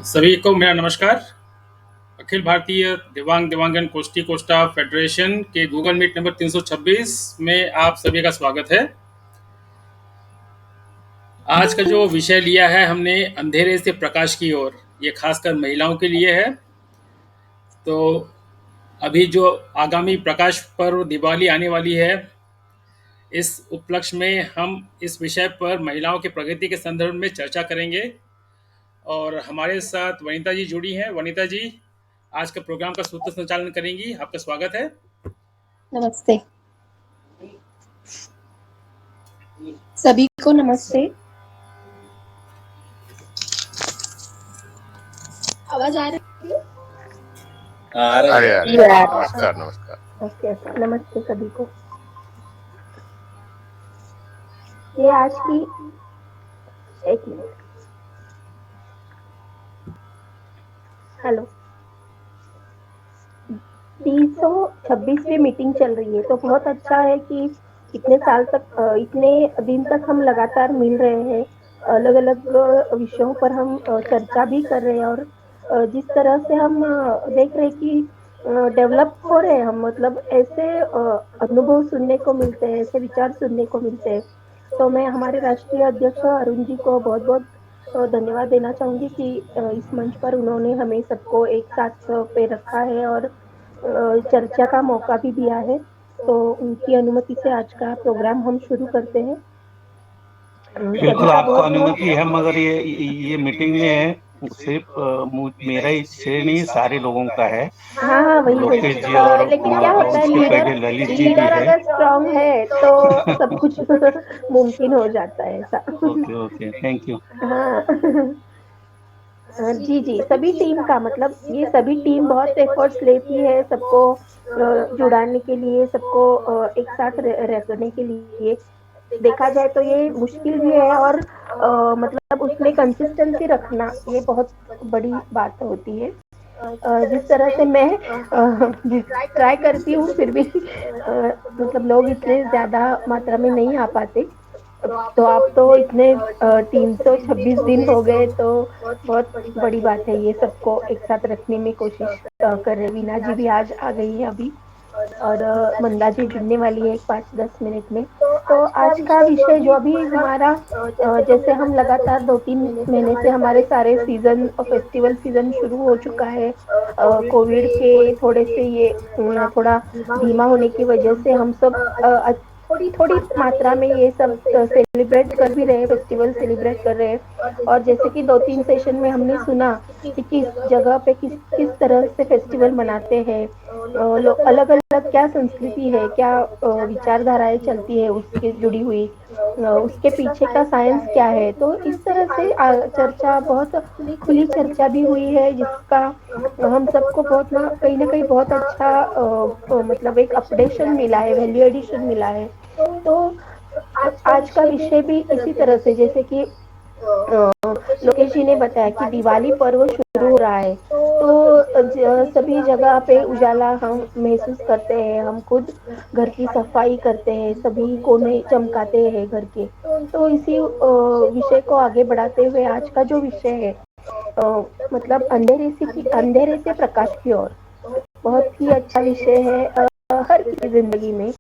सभी को मेरा नमस्कार। अखिल भारतीय दिव्यांगन कोष्ठी कोष्ठा फेडरेशन के गूगल मीट नंबर 326 में आप सभी का स्वागत है। आज का जो विषय लिया है हमने अंधेरे से प्रकाश की ओर, ये खासकर महिलाओं के लिए है। तो अभी जो आगामी प्रकाश पर्व दिवाली आने वाली है, इस उपलक्ष्य में हम इस विषय पर महिलाओं की प्रगति के संदर्भ में चर्चा करेंगे। और हमारे साथ वनिता जी जुड़ी हैं। वनिता जी आज के प्रोग्राम का सूत्र संचालन करेंगी। आपका स्वागत है। नमस्ते सभी को। नमस्ते। आवाज आ रही है? नमस्कार नमस्कार। ओके, नमस्ते सभी को। ये आज की एक मिनट। हेलो, 326वीं मीटिंग चल रही है, तो बहुत अच्छा है कि इतने साल तक, इतने दिन तक हम लगातार मिल रहे हैं। अलग अलग विषयों पर हम चर्चा भी कर रहे हैं, और जिस तरह से हम देख रहे हैं कि डेवलप हो रहे हैं हम, मतलब ऐसे अनुभव सुनने को मिलते हैं, ऐसे विचार सुनने को मिलते हैं। तो मैं हमारे राष्ट्रीय अध्यक्ष अरुण जी को बहुत बहुत धन्यवाद देना चाहूंगी कि इस मंच पर उन्होंने हमें सबको एक साथ पे रखा है और चर्चा का मौका भी दिया है। तो उनकी अनुमति से आज का प्रोग्राम हम शुरू करते हैं। बिल्कुल, आपको अनुमति है, मगर ये मीटिंग में सिर्फ मेरा ही से नहीं, सारे लोगों का है। हाँ, वही लोकेश जी और लेकिन क्या होता है, उसके पहले ललित जी भी लीडर है। अगर स्ट्रांग है तो सब कुछ मुमकिन हो जाता है ऐसा। Okay, thank you. हाँ जी, सभी टीम का मतलब, ये सभी टीम बहुत एफर्ट्स लेती है सबको जुड़ाने के लिए, सबको एक साथ रखने के लिए। देखा जाए तो ये मुश्किल भी है, और मतलब उसमें कंसिस्टेंसी रखना ये बहुत बड़ी बात होती है। जिस तरह से मैं ट्राई करती हूँ, फिर भी मतलब लोग इतने ज़्यादा मात्रा में नहीं आ पाते। तो आप तो इतने 326 दिन हो गए, तो बहुत बड़ी बात है ये सबको एक साथ रखने में कोशिश कर रहे। वीना जी भी आज आ गई है अभी, और मंदा जी जुड़ने वाली है 5-10 मिनट में। तो आज का विषय जो अभी हमारा, जैसे हम लगातार 2-3 महीने से हमारे सारे सीजन, फेस्टिवल सीजन शुरू हो चुका है। कोविड के थोड़े से ये थोड़ा धीमा होने की वजह से हम सब थोड़ी मात्रा में ये सब सेलिब्रेट कर भी रहे हैं, फेस्टिवल सेलिब्रेट कर रहे हैं। और जैसे कि 2-3 सेशन में हमने सुना कि किस जगह पे किस किस तरह से फेस्टिवल मनाते हैं, लोग अलग अलग क्या संस्कृति है, क्या विचारधाराएं चलती है उसके जुड़ी हुई, उसके पीछे का साइंस क्या है। तो इस तरह से चर्चा, बहुत खुली चर्चा भी हुई है, जिसका हम सबको बहुत कहीं ना कहीं बहुत अच्छा मतलब एक अपडेशन मिला है, वैल्यू एडिशन मिला है। तो आज का विषय भी इसी तरह से, जैसे कि लोकेश जी ने बताया कि दिवाली पर्व शुरू हो रहा है, तो सभी जगह पे उजाला हम महसूस करते हैं, हम खुद घर की सफाई करते हैं, सभी कोने चमकाते हैं घर के। तो इसी विषय को आगे बढ़ाते हुए आज का जो विषय है, मतलब अंधेरे से प्रकाश की ओर, बहुत ही अच्छा विषय है। हर किसी जिंदगी में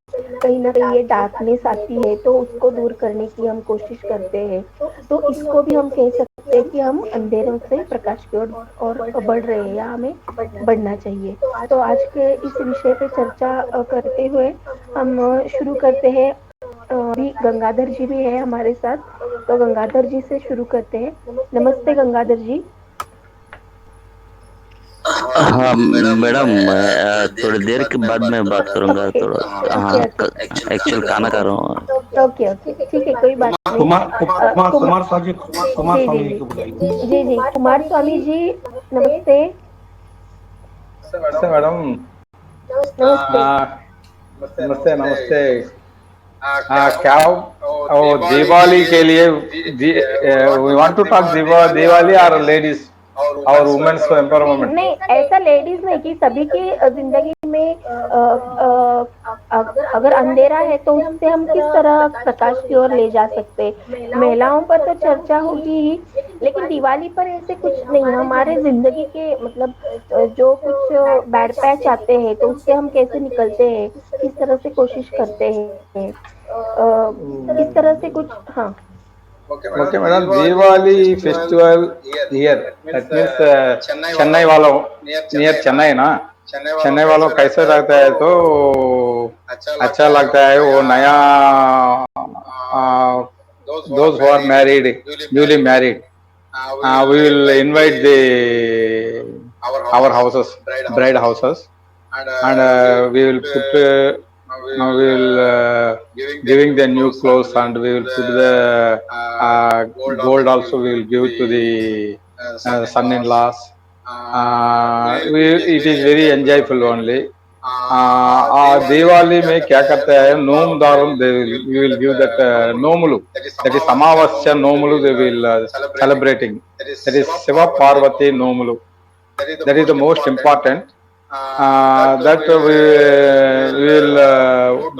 कहीं ना कहीं ये डार्कनेस आती है, तो उसको दूर करने की हम कोशिश करते हैं। तो इसको भी हम कह सकते हैं कि हम अंधेरों से प्रकाश की ओर और बढ़ रहे हैं, या हमें बढ़ना चाहिए। तो आज के इस विषय पे चर्चा करते हुए हम शुरू करते हैं। अभी गंगाधर जी भी है हमारे साथ, तो गंगाधर जी से शुरू करते हैं। नमस्ते गंगाधर जी। हाँ मैडम, मैं थोड़ी देर के बाद मैं बात करूंगा। थोड़ा हाँ, एक्चुअल खाना खा रहा हूँ। ओके, ठीक है, कोई बात नहीं। कुमार स्वामी को बुलाइए। जी, कुमार स्वामी जी, नमस्ते। नमस्ते मैडम। नमस्ते नमस्ते। क्या दिवाली के लिए we want to talk Diwali और लेडीज और वुमेन्स एम्पावरमेंट। नहीं, ऐसा लेडीज नहीं, कि सभी की जिंदगी में अगर अंधेरा है तो उससे हम किस तरह प्रकाश की ओर ले जा सकते। महिलाओं पर तो चर्चा होगी ही, लेकिन दिवाली पर ऐसे कुछ नहीं, हमारे ज़िंदगी के मतलब जो कुछ बैड पैच आते हैं तो उससे हम कैसे निकलते हैं, किस तरह से कोशिश करते हैं, इस तरह से कुछ। हाँ, Okay, madam. Diwali festival here. That means Chennai वालों नियर चेन्नई ना, चेन्नई वालों कैसे लगता है तो अच्छा लगता है वो नया those who are married, newly married. We will invite the our houses, bride houses, and we will put we will giving the new clothes, and we will put the gold also we will give to the son-in-laws. It is very enjoyable only. Diwali में क्या करते हैं नोम दारुम they will give that Nomulu that is Amavasya Nomulu they will celebrating that is Shiva Parvati Nomulu that is the most important that we will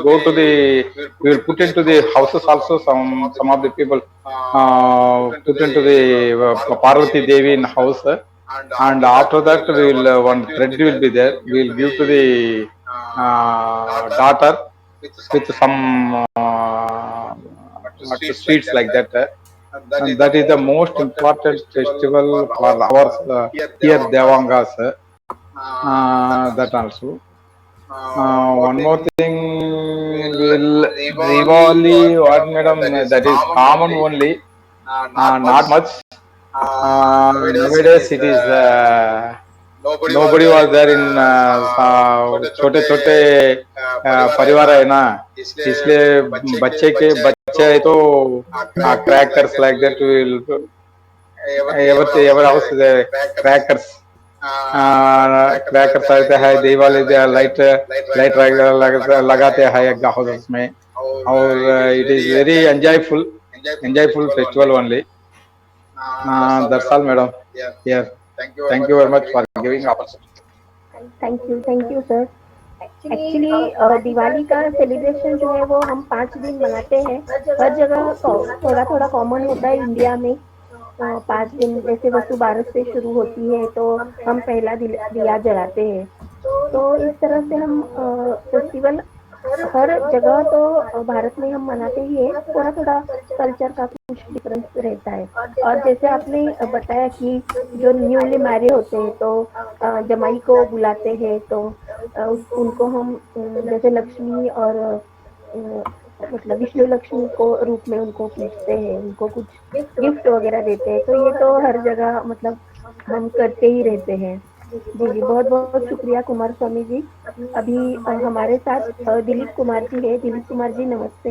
go to the we will put into the houses also some of the people put into the Parvati Devi in house and after that we will one thread will be there we will give to the daughter with some sweets like that and that is the most important festival for our here Devangas that also one more thing will Diwali what madam that is common only not much nowadays it is nobody was there in छोटे छोटे परिवार है ना इसलिए बच्चे है तो crackers like that will ever house crackers crackers आते हैं दिवाली लाइट लाइट लगाते हैं हाउसेस में और it is very enjoyful festival only that's all madam here thank you very much for giving opportunity thank you sir. Actually Diwali का celebration जो है वो हम 5 दिन मनाते हैं। हर जगह थोड़ा थोड़ा कॉमन होता है इंडिया में। 5 दिन जैसे वसु बारस से शुरू होती है तो हम पहला दिया जलाते हैं। तो इस तरह से हम फेस्टिवल हर जगह तो भारत में हम मनाते ही है, थोड़ा थोड़ा कल्चर का कुछ डिफरेंस रहता है। और जैसे आपने बताया कि जो न्यूली मैरिड होते हैं तो जमाई को बुलाते हैं तो उनको हम जैसे लक्ष्मी और मतलब विष्णु लक्ष्मी को रूप में उनको पूजते हैं, उनको कुछ गिफ्ट वगैरह देते हैं। तो ये तो हर जगह मतलब हम करते ही रहते हैं। जी बहुत बहुत शुक्रिया कुमार स्वामी जी। अभी हमारे साथ दिलीप कुमार जी है। दिलीप कुमार जी नमस्ते।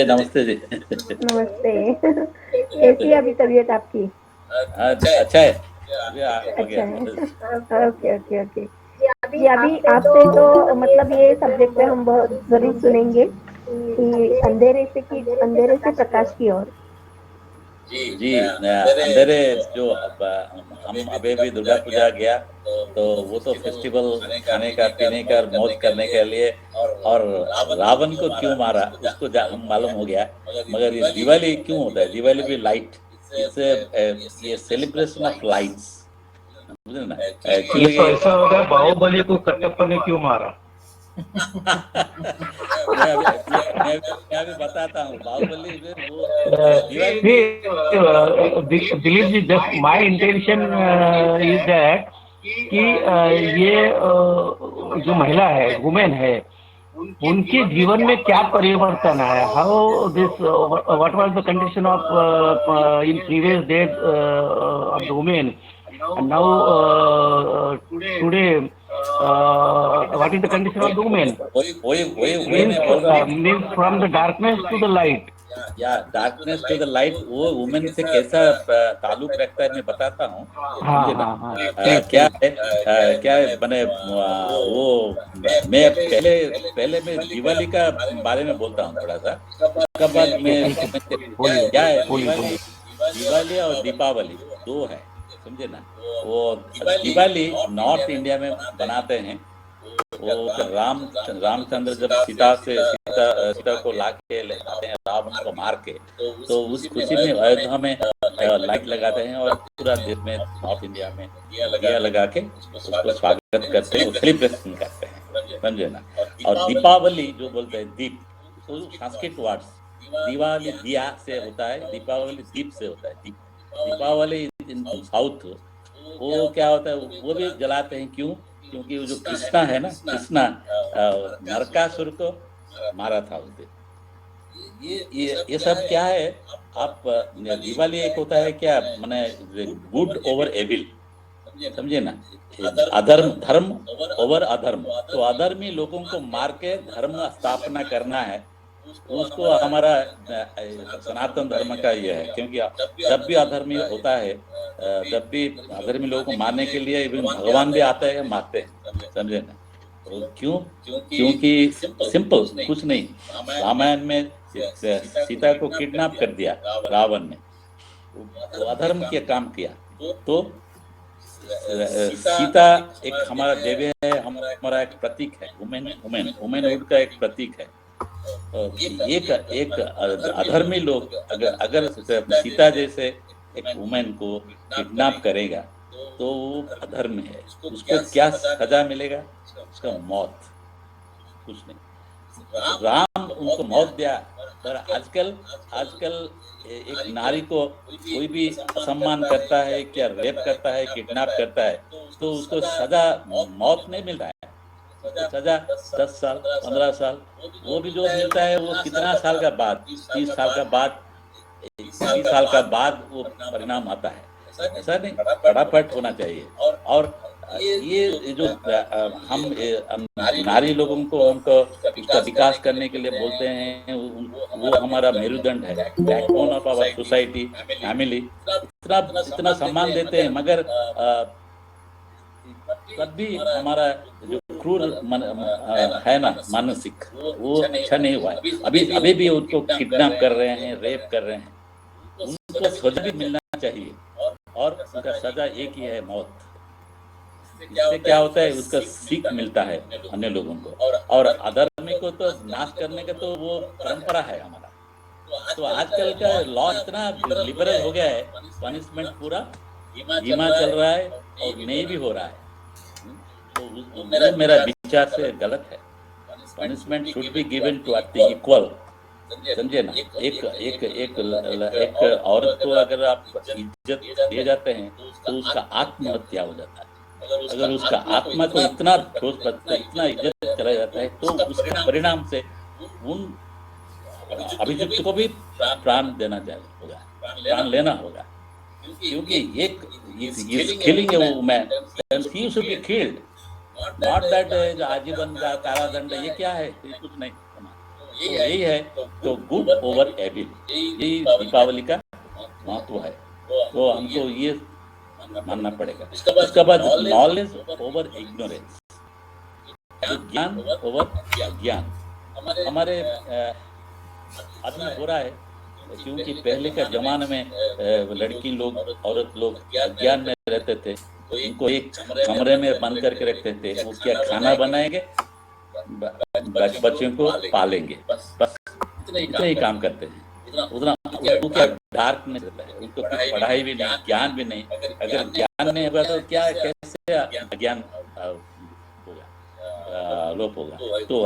नमस्ते जी। नमस्ते। कैसी है अभी तबीयत आपकी? अच्छा है। अच्छा है। ओके। जी अभी आपसे तो मतलब ये सब्जेक्ट पे हम जरूर सुनेंगे कि अंधेरे से प्रकाश की ओर। जी अंधेरे जो हम अभी भी दुर्गा पूजा गया तो वो तो फेस्टिवल खाने का पीने का मौज करने के लिए और रावण को क्यों मारा उसको मालूम हो गया। मगर ये दिवाली क्यों होता है? दिवाली भी लाइट, ये सेलिब्रेशन ऑफ लाइट्स समझे ना। एक्चुअली तो ऐसा होगा बाहुबली को कटप्पा ने क्यों मारा? मैं अभी बताता हूँ। बाहुबली में वो Dilip ji just my intention is that कि ये जो महिला है वुमेन है उनके जीवन में क्या परिवर्तन आया? How this what was the condition of in previous days of the women and now today what is the condition of the woman? Means from the darkness to the light. Darkness to the light वो women से कैसा ताल्लुक रखता है मैं बताता हूँ। क्या है बने वो मैं पहले मैं दिवाली का बारे में बोलता हूँ थोड़ा सा, उसके बाद मैं क्या है दिवाली और दीपावली दो है समझे ना। वो दिवाली नॉर्थ इंडिया में बनाते हैं वो फिर रामचंद्र जब सीता को लाके ले आते हैं रावण को मार के, तो उस खुशी में अयोध्या में लाइट लगाते हैं और पूरा देश में नॉर्थ इंडिया में दिया लगा के उसको स्वागत करते हैं, सेलिब्रेशन करते हैं, समझे ना। और दीपावली जो बोलते हैं दीप, तो संस्कृत वर्ड्स दिवाली दिया से होता है, दीपावली दीप से होता है। दीपावली इन साउथ वो क्या होता है, वो भी जलाते हैं, क्यों? क्योंकि वो जो कृष्णा है ना, कृष्णा नरकासुर को मारा था उस दिन। ये सब क्या है, आप दिवाली एक होता है क्या, माने गुड ओवर एविल, समझे ना, धर्म ओवर अधर्म। तो अधर्मी लोगों को मार के धर्म स्थापना करना है, उसको हमारा सनातन धर्म का ये है। क्योंकि जब भी अधर्मी होता है, जब भी अधर्मी लोगों को मारने के लिए भगवान भी आते हैं, मारते हैं, समझे ना। क्यों? क्योंकि सिंपल कुछ नहीं, रामायण में सीता को किडनैप कर दिया रावण ने, तो अधर्म के काम किया। तो सीता एक हमारा देवी है, हमारा एक प्रतीक है, वुमेनहुड का एक प्रतीक है। एक अधर्मी लोग अगर सीता जैसे एक वुमेन को किडनैप करेगा तो वो अधर्म है, उसको क्या सजा मिलेगा? उसका मौत, कुछ नहीं। राम उनको मौत दिया, पर आजकल एक नारी को कोई भी सम्मान करता है, क्या रेप करता है, किडनैप करता है, तो उसको सजा मौत नहीं मिल रहा है, सजा 10 साल 15 साल, वो भी जो मिलता है वो कितना साल का बाद, 30 साल का बाद, 20 साल का बाद वो परिणाम आता है। ऐसा नहीं, फटाफट होना चाहिए। और ये जो हम नारी लोगों को उनको उसका विकास करने के लिए बोलते हैं, वो हमारा मेरुदंड है, backbone of our society, family, इतना सम्मान देते हैं, मगर तब भी हमारा जो क्रूर है ना मानसिक, वो अच्छा नहीं हुआ है। अभी भी उनको किडनैप कर रहे हैं, रेप कर रहे हैं, उनको सजा भी मिलना चाहिए, और उसका सजा एक ही है, मौत। इससे क्या होता है, उसका सीख मिलता है अन्य लोगों को। और अधर्मी को तो नाश करने का तो वो परंपरा है हमारा। तो आजकल का लॉ इतना लिबरल हो गया है, पनिशमेंट पूरा धीमा चल रहा है और नहीं भी हो रहा है। तो मेरा विचार से गलत है। Punishment should be given to the equal, समझे ना। एक औरत को अगर आप इज्जत दिए जाते हैं तो उसका आत्महत्या हो जाता है। अगर उसका आत्मा को इतना ठोस पड़ता है, इतना इज्जत चला जाता है, तो उसके परिणाम से उन अभियुक्त को भी प्राण देना होगा, प्राण लेना होगा। क्योंकि एक किलिंग है वो man, he should be killed, not that आजीवन का कारादंड। ये क्या है? ये कुछ नहीं। तो यही है, तो गुड ओवर एविल, यही दीपावली का महत्व है। तो हमको ये मानना पड़ेगा। उसके बाद नॉलेज ओवर इग्नोरेंस, ज्ञान ओवर अज्ञान हमारे आदमी हो रहा है। क्योंकि पहले का जमाने में लड़की लोग, औरत लोग अज्ञान में रहते थे, इनको एक कमरे में बंद करके रखते थे। वो क्या खाना बनाएंगे, बच्चों को पालेंगे, बस इतना ही काम करते हैं। उतना वो क्या डार्क में रहता है, उनको कुछ पढ़ाई भी नहीं, ज्ञान भी नहीं। अगर ज्ञान नहीं होगा तो क्या, कैसे अज्ञान होगा, लोप होगा। तो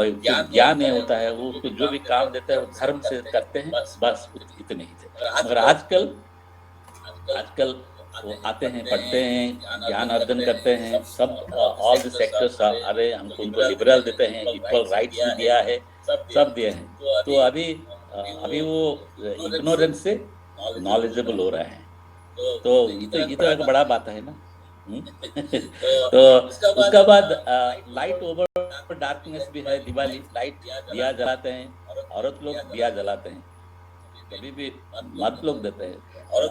ज्ञान नहीं होता है, वो उसको जो भी काम देता है वो धर्म से करते हैं, बस इतने ही थे। मगर आजकल वो आते हैं, पढ़ते हैं, ज्ञान अर्जन करते हैं, सब ऑल द सेक्टर्स, अरे हमको उनको लिबरल देते हैं, इक्वल राइट्स भी दिया है, सब दिए हैं। तो अभी वो इग्नोरेंस से नॉलेजेबल हो रहे हैं। तो ये तो एक बड़ा बात है ना। तो उसका बाद लाइट ओवर डार्कनेस भी है। दिवाली लाइट, दिया जलाते हैं, औरत लोग दिया जलाते हैं, कभी भी मर्द लोग देते हैं,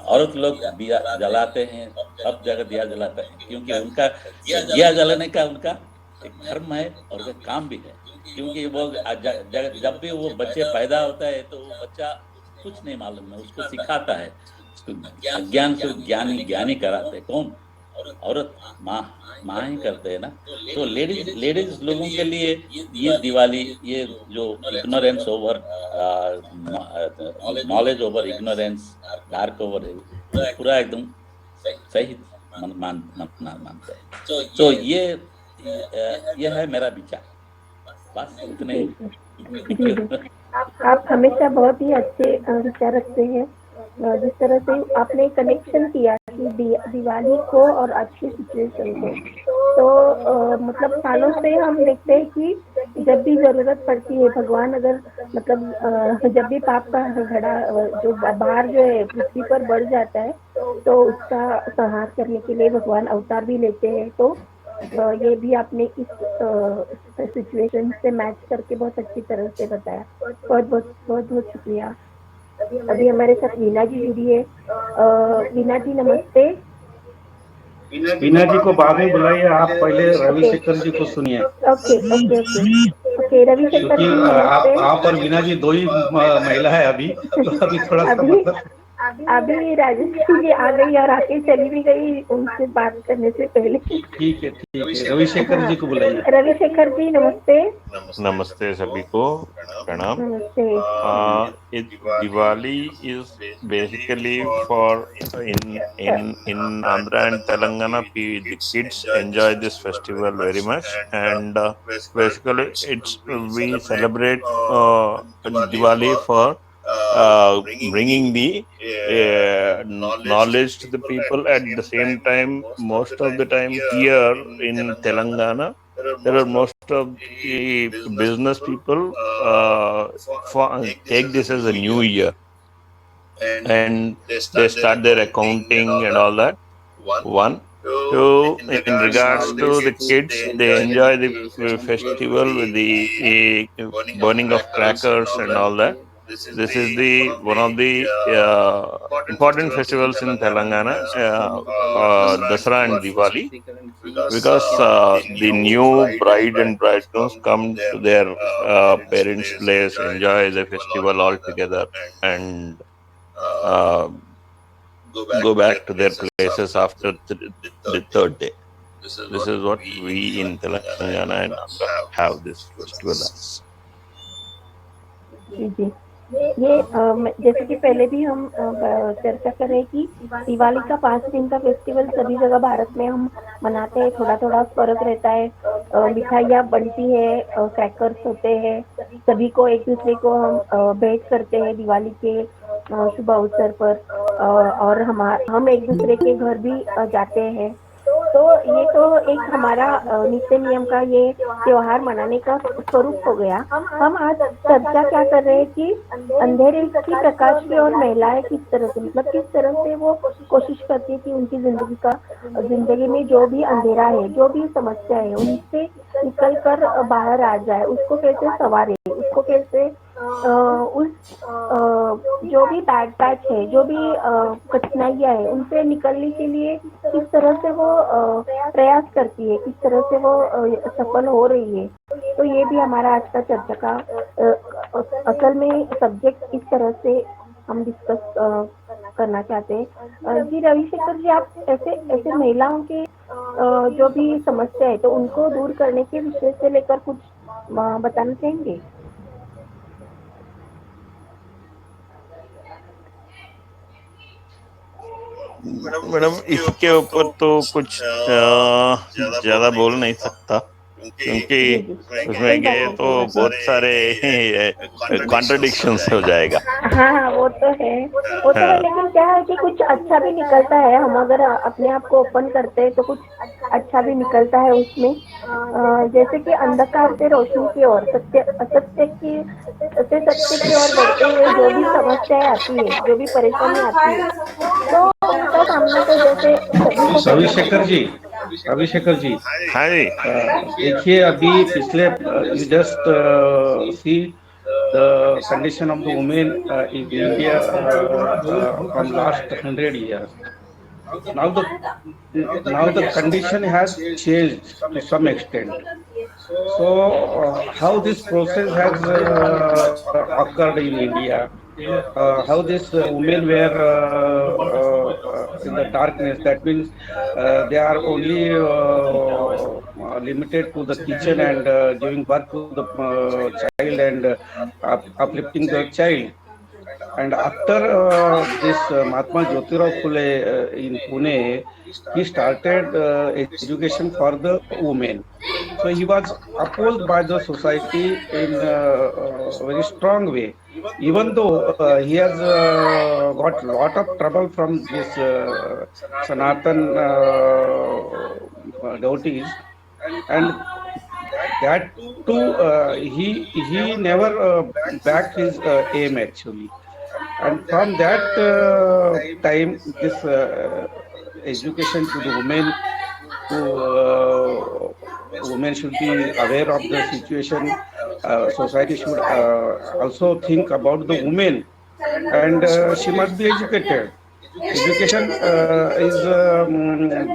औरत लोग दिया जलाते हैं, सब जगह दिया जलाते हैं। क्योंकि उनका दिया जलाने का उनका एक धर्म है और उनका काम भी है। क्योंकि वो जब भी वो बच्चे पैदा होता है तो वो बच्चा कुछ नहीं मालूम है, उसको सिखाता है, उसको अज्ञान से ज्ञानी कराते हैं। कौन? औरत माँ माँ ही करते हैं ना। तो लेडीज लोगों के लिए ये दिवाली, ये जो ignorance over knowledge over ignorance, dark over, पूरा एकदम सही मानते हैं। तो ये है मेरा विचार, बस इतने जी ही। जी जी। आप हमेशा बहुत ही अच्छे विचार रखते हैं। जिस तरह से आपने कनेक्शन किया कि दिवाली को और आज की सिचुएशन को, तो मतलब सालों से हम देखते हैं कि जब भी जरूरत पड़ती है भगवान अगर मतलब जब भी पाप का घड़ा जो बाहर जो है पृथ्वी पर बढ़ जाता है, तो उसका संहार करने के लिए भगवान अवतार भी लेते हैं। तो ये भी आपने इस सिचुएशन से मैच करके बहुत अच्छी तरह से बताया। बहुत शुक्रिया। अभी हमारे साथ वीना जी जुड़ी है। वीना जी नमस्ते। वीना जी को बाद में बुलाइए, आप पहले रविशेखर जी को सुनिए। Okay okay okay okay Ravishekhar क्योंकि जी नमस्ते। आप और वीना जी दो ही महिला है अभी, तो अभी थोड़ा सा अभी अभी राजश्री जी आ गई और आके चली भी गई उनसे बात करने से पहले। ठीक है रविशेखर जी को बुलाइए। रविशेखर जी नमस्ते। नमस्ते सभी को, प्रणाम। नमस्ते। Diwali is basically for in Andhra and Telangana, the kids enjoy this festival very much, and basically we celebrate Diwali for bringing the knowledge to the people. At the same time, most of the time here in Telangana, there are most of the business people take this as a new year, and they start their accounting and all that. One, two, in regards to the kids, they enjoy the festival with the burning of crackers and all that. This is the one of the important festivals in Telangana, Dasara and Diwali, because the new bride and bridegrooms come to their parents' place, enjoy the festival all together, and go back to their places after the third day. This is what we in Telangana and Andhra have this festival as. जी जी। ये जैसे कि पहले भी हम चर्चा कर रहे हैं कि दिवाली का 5 दिन का फेस्टिवल सभी जगह भारत में हम मनाते हैं। थोड़ा थोड़ा फर्क रहता है। मिठाइयाँ बनती है, क्रैकर्स होते हैं, सभी को एक दूसरे को हम भेंट करते हैं दिवाली के शुभ अवसर पर, और हम एक दूसरे के घर भी जाते हैं। तो ये तो एक हमारा नित्य नियम का ये त्योहार मनाने का स्वरूप हो गया। हम आज चर्चा क्या कर रहे हैं कि अंधेरे की प्रकाश की ओर महिलाएं किस तरह से, मतलब किस तरह से वो कोशिश करती है कि उनकी जिंदगी में जो भी अंधेरा है, जो भी समस्या है, उनसे निकल कर बाहर आ जाए, उसको कैसे संवारे, उसको कैसे उस जो भी बैड पैच है, जो भी कठिनाइयाँ है, उनसे निकलने के लिए किस तरह से वो प्रयास करती है, किस तरह से वो सफल हो रही है। तो ये भी हमारा आज का चर्चा का असल में सब्जेक्ट इस तरह से हम डिस्कस करना चाहते हैं। जी रविशेखर जी, आप ऐसे महिलाओं के जो भी समस्या है तो उनको दूर करने के विषय से लेकर कुछ बताना चाहेंगे? मैडम इसके ऊपर तो कुछ ज्यादा बोल नहीं सकता, क्योंकि उसमें गए तो बहुत सारे कॉन्ट्रडिक्शंस हो जाएगा। हाँ वो तो है, लेकिन क्या है कि कुछ अच्छा भी निकलता है। हम अगर अपने आप को ओपन करते हैं तो कुछ अच्छा भी निकलता है उसमें। जैसे कि अंधकार से रोशनी की ओर, असत्य की ओर बढ़ते हुए जो भी समस्याएं आती है, जो भी परेशानी आती है, तो उनका सामना तो जैसे रविशेखर जी हाँ जी, देखिए अभी पिछले just see the condition of the women in India from last 100 years. Now the condition has changed to some extent. So how this process has occurred in India, how these women were in the darkness. That means they are only limited to the kitchen and giving birth to the child and uplifting the child. And after this Mahatma Jyotirao Phule in Pune, he started education for the women. So he was opposed by the society in a very strong way. Even though he has got a lot of trouble from this Sanatan devotees, and that too he never backed his aim actually. And from that time, this education to the women, to women should be aware of the situation. Society should also think about the women, and she must be educated. Education is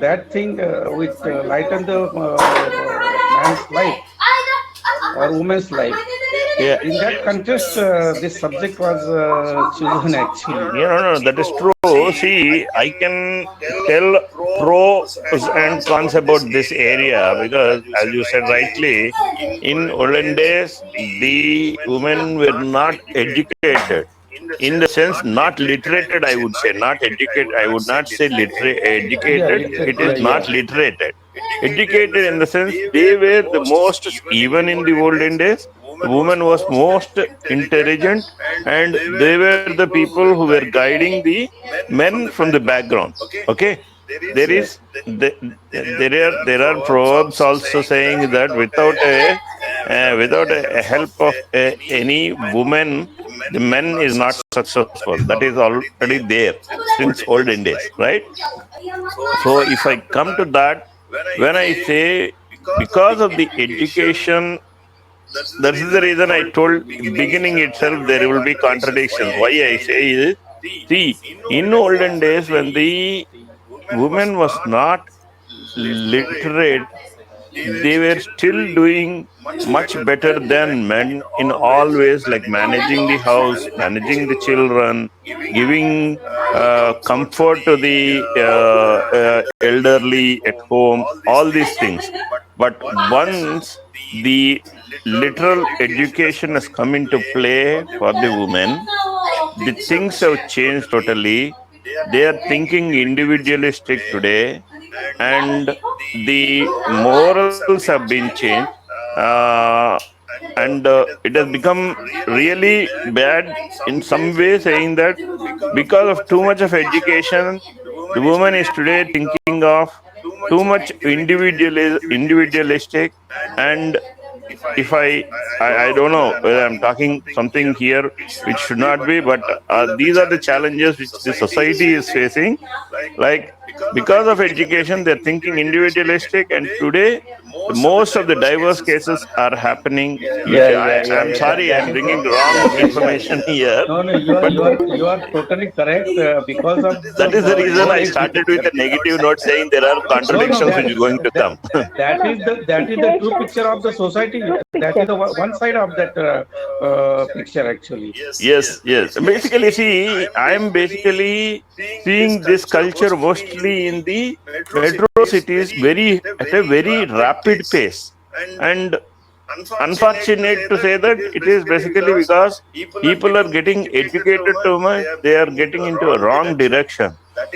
that thing which lighten the man's life or woman's life. Yeah. In that context, this subject was chosen actually. Yeah, no, that is true. See, I can tell pros and cons about this area because, as you said rightly, in olden days, the women were not educated. In the sense, not literated, I would say, not educated. I would not say educated. It is not literated. Educated in the sense they were the most, even in the olden days, the woman was most intelligent, and they were the people who were guiding the men from the background. Okay, there are proverbs also saying that without a help of any woman, the man is not successful. That is already there since olden days, right? So if I come to that, when I say because of the education, that is the reason I told beginning itself there will be contradictions. Why I say is, see, in olden days when the woman was not literate, they were still doing much better than men in all ways, like managing the house, managing the children, giving comfort to the elderly at home, all these things. But once the literal education has come into play for the women, the things have changed totally. They are thinking individualistic today, and the morals have been changed, and it has become really bad in some way, saying that because of too much of education, the woman is today thinking of too much individualistic. And if I don't know whether I'm talking something here which should not be, but these are the challenges which the society is facing. Like, because of education, they're thinking individualistic, and today most of the diverse cases are happening. I'm sorry, I'm bringing wrong information here. No, you are totally correct. Because of that is the reason I started with a negative note, saying there are contradictions which are going to come. That is the true picture of the society. That is the one side of that picture actually. Yes. Basically, see, I am basically seeing this culture mostly in the metro cities, at a very rapid pace. And unfortunate to say that it is basically because people are getting educated too much, they are getting into a wrong direction.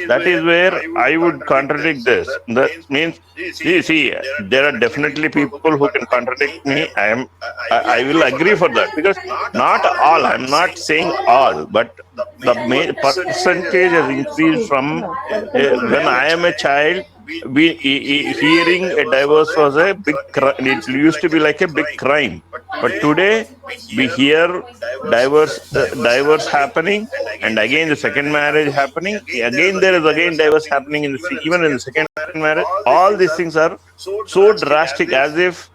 That is where I would contradict this. That means, see, there are definitely people who can contradict me. I will agree for that, because not all, I'm not saying all, but the percentage has increased from when I am a child. Hearing a divorce was a big crime. It used to be like a big crime, but today we hear divorce happening, and again the second marriage happening. Again there is divorce happening even in the second marriage. All these things are so drastic, as if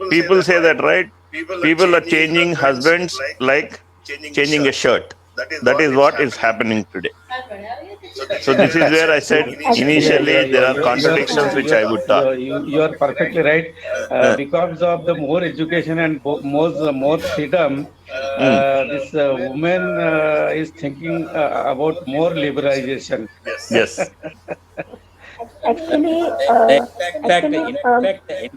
people say that, right? People are changing husbands like changing a shirt. That is what is happening today. So this is where I said initially there are contradictions which I would talk. You are perfectly right. Because of the more education and more freedom, this woman is thinking about more liberalization. Yes. Actually, in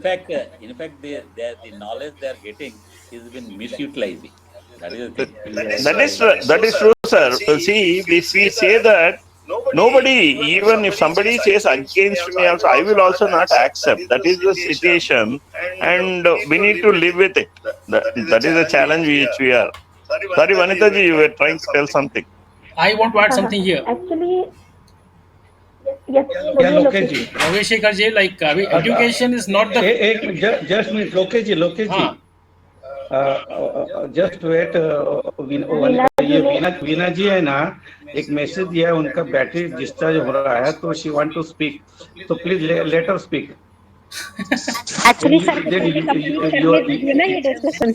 fact, the knowledge they are getting is been misutilizing. That is the thing. That is true, sir. See, if we say that, nobody, even if somebody says against me also, I will also not accept. That is the situation, and we need to live with it. That is the challenge which we are. Sorry, Vanita ji, you were trying to tell something. I want to add something here. Actually, yes, Lokesh ji. Ravi Shekhar ji, like education is not the. Just minute, Lokesh ji. Just wait, ये वीना जी है ना, एक message दिया है, उनका battery discharge हो रहा है, तो शी वांट टू स्पीक, तो please let her speak. Actually sir ना ये डिस्कशन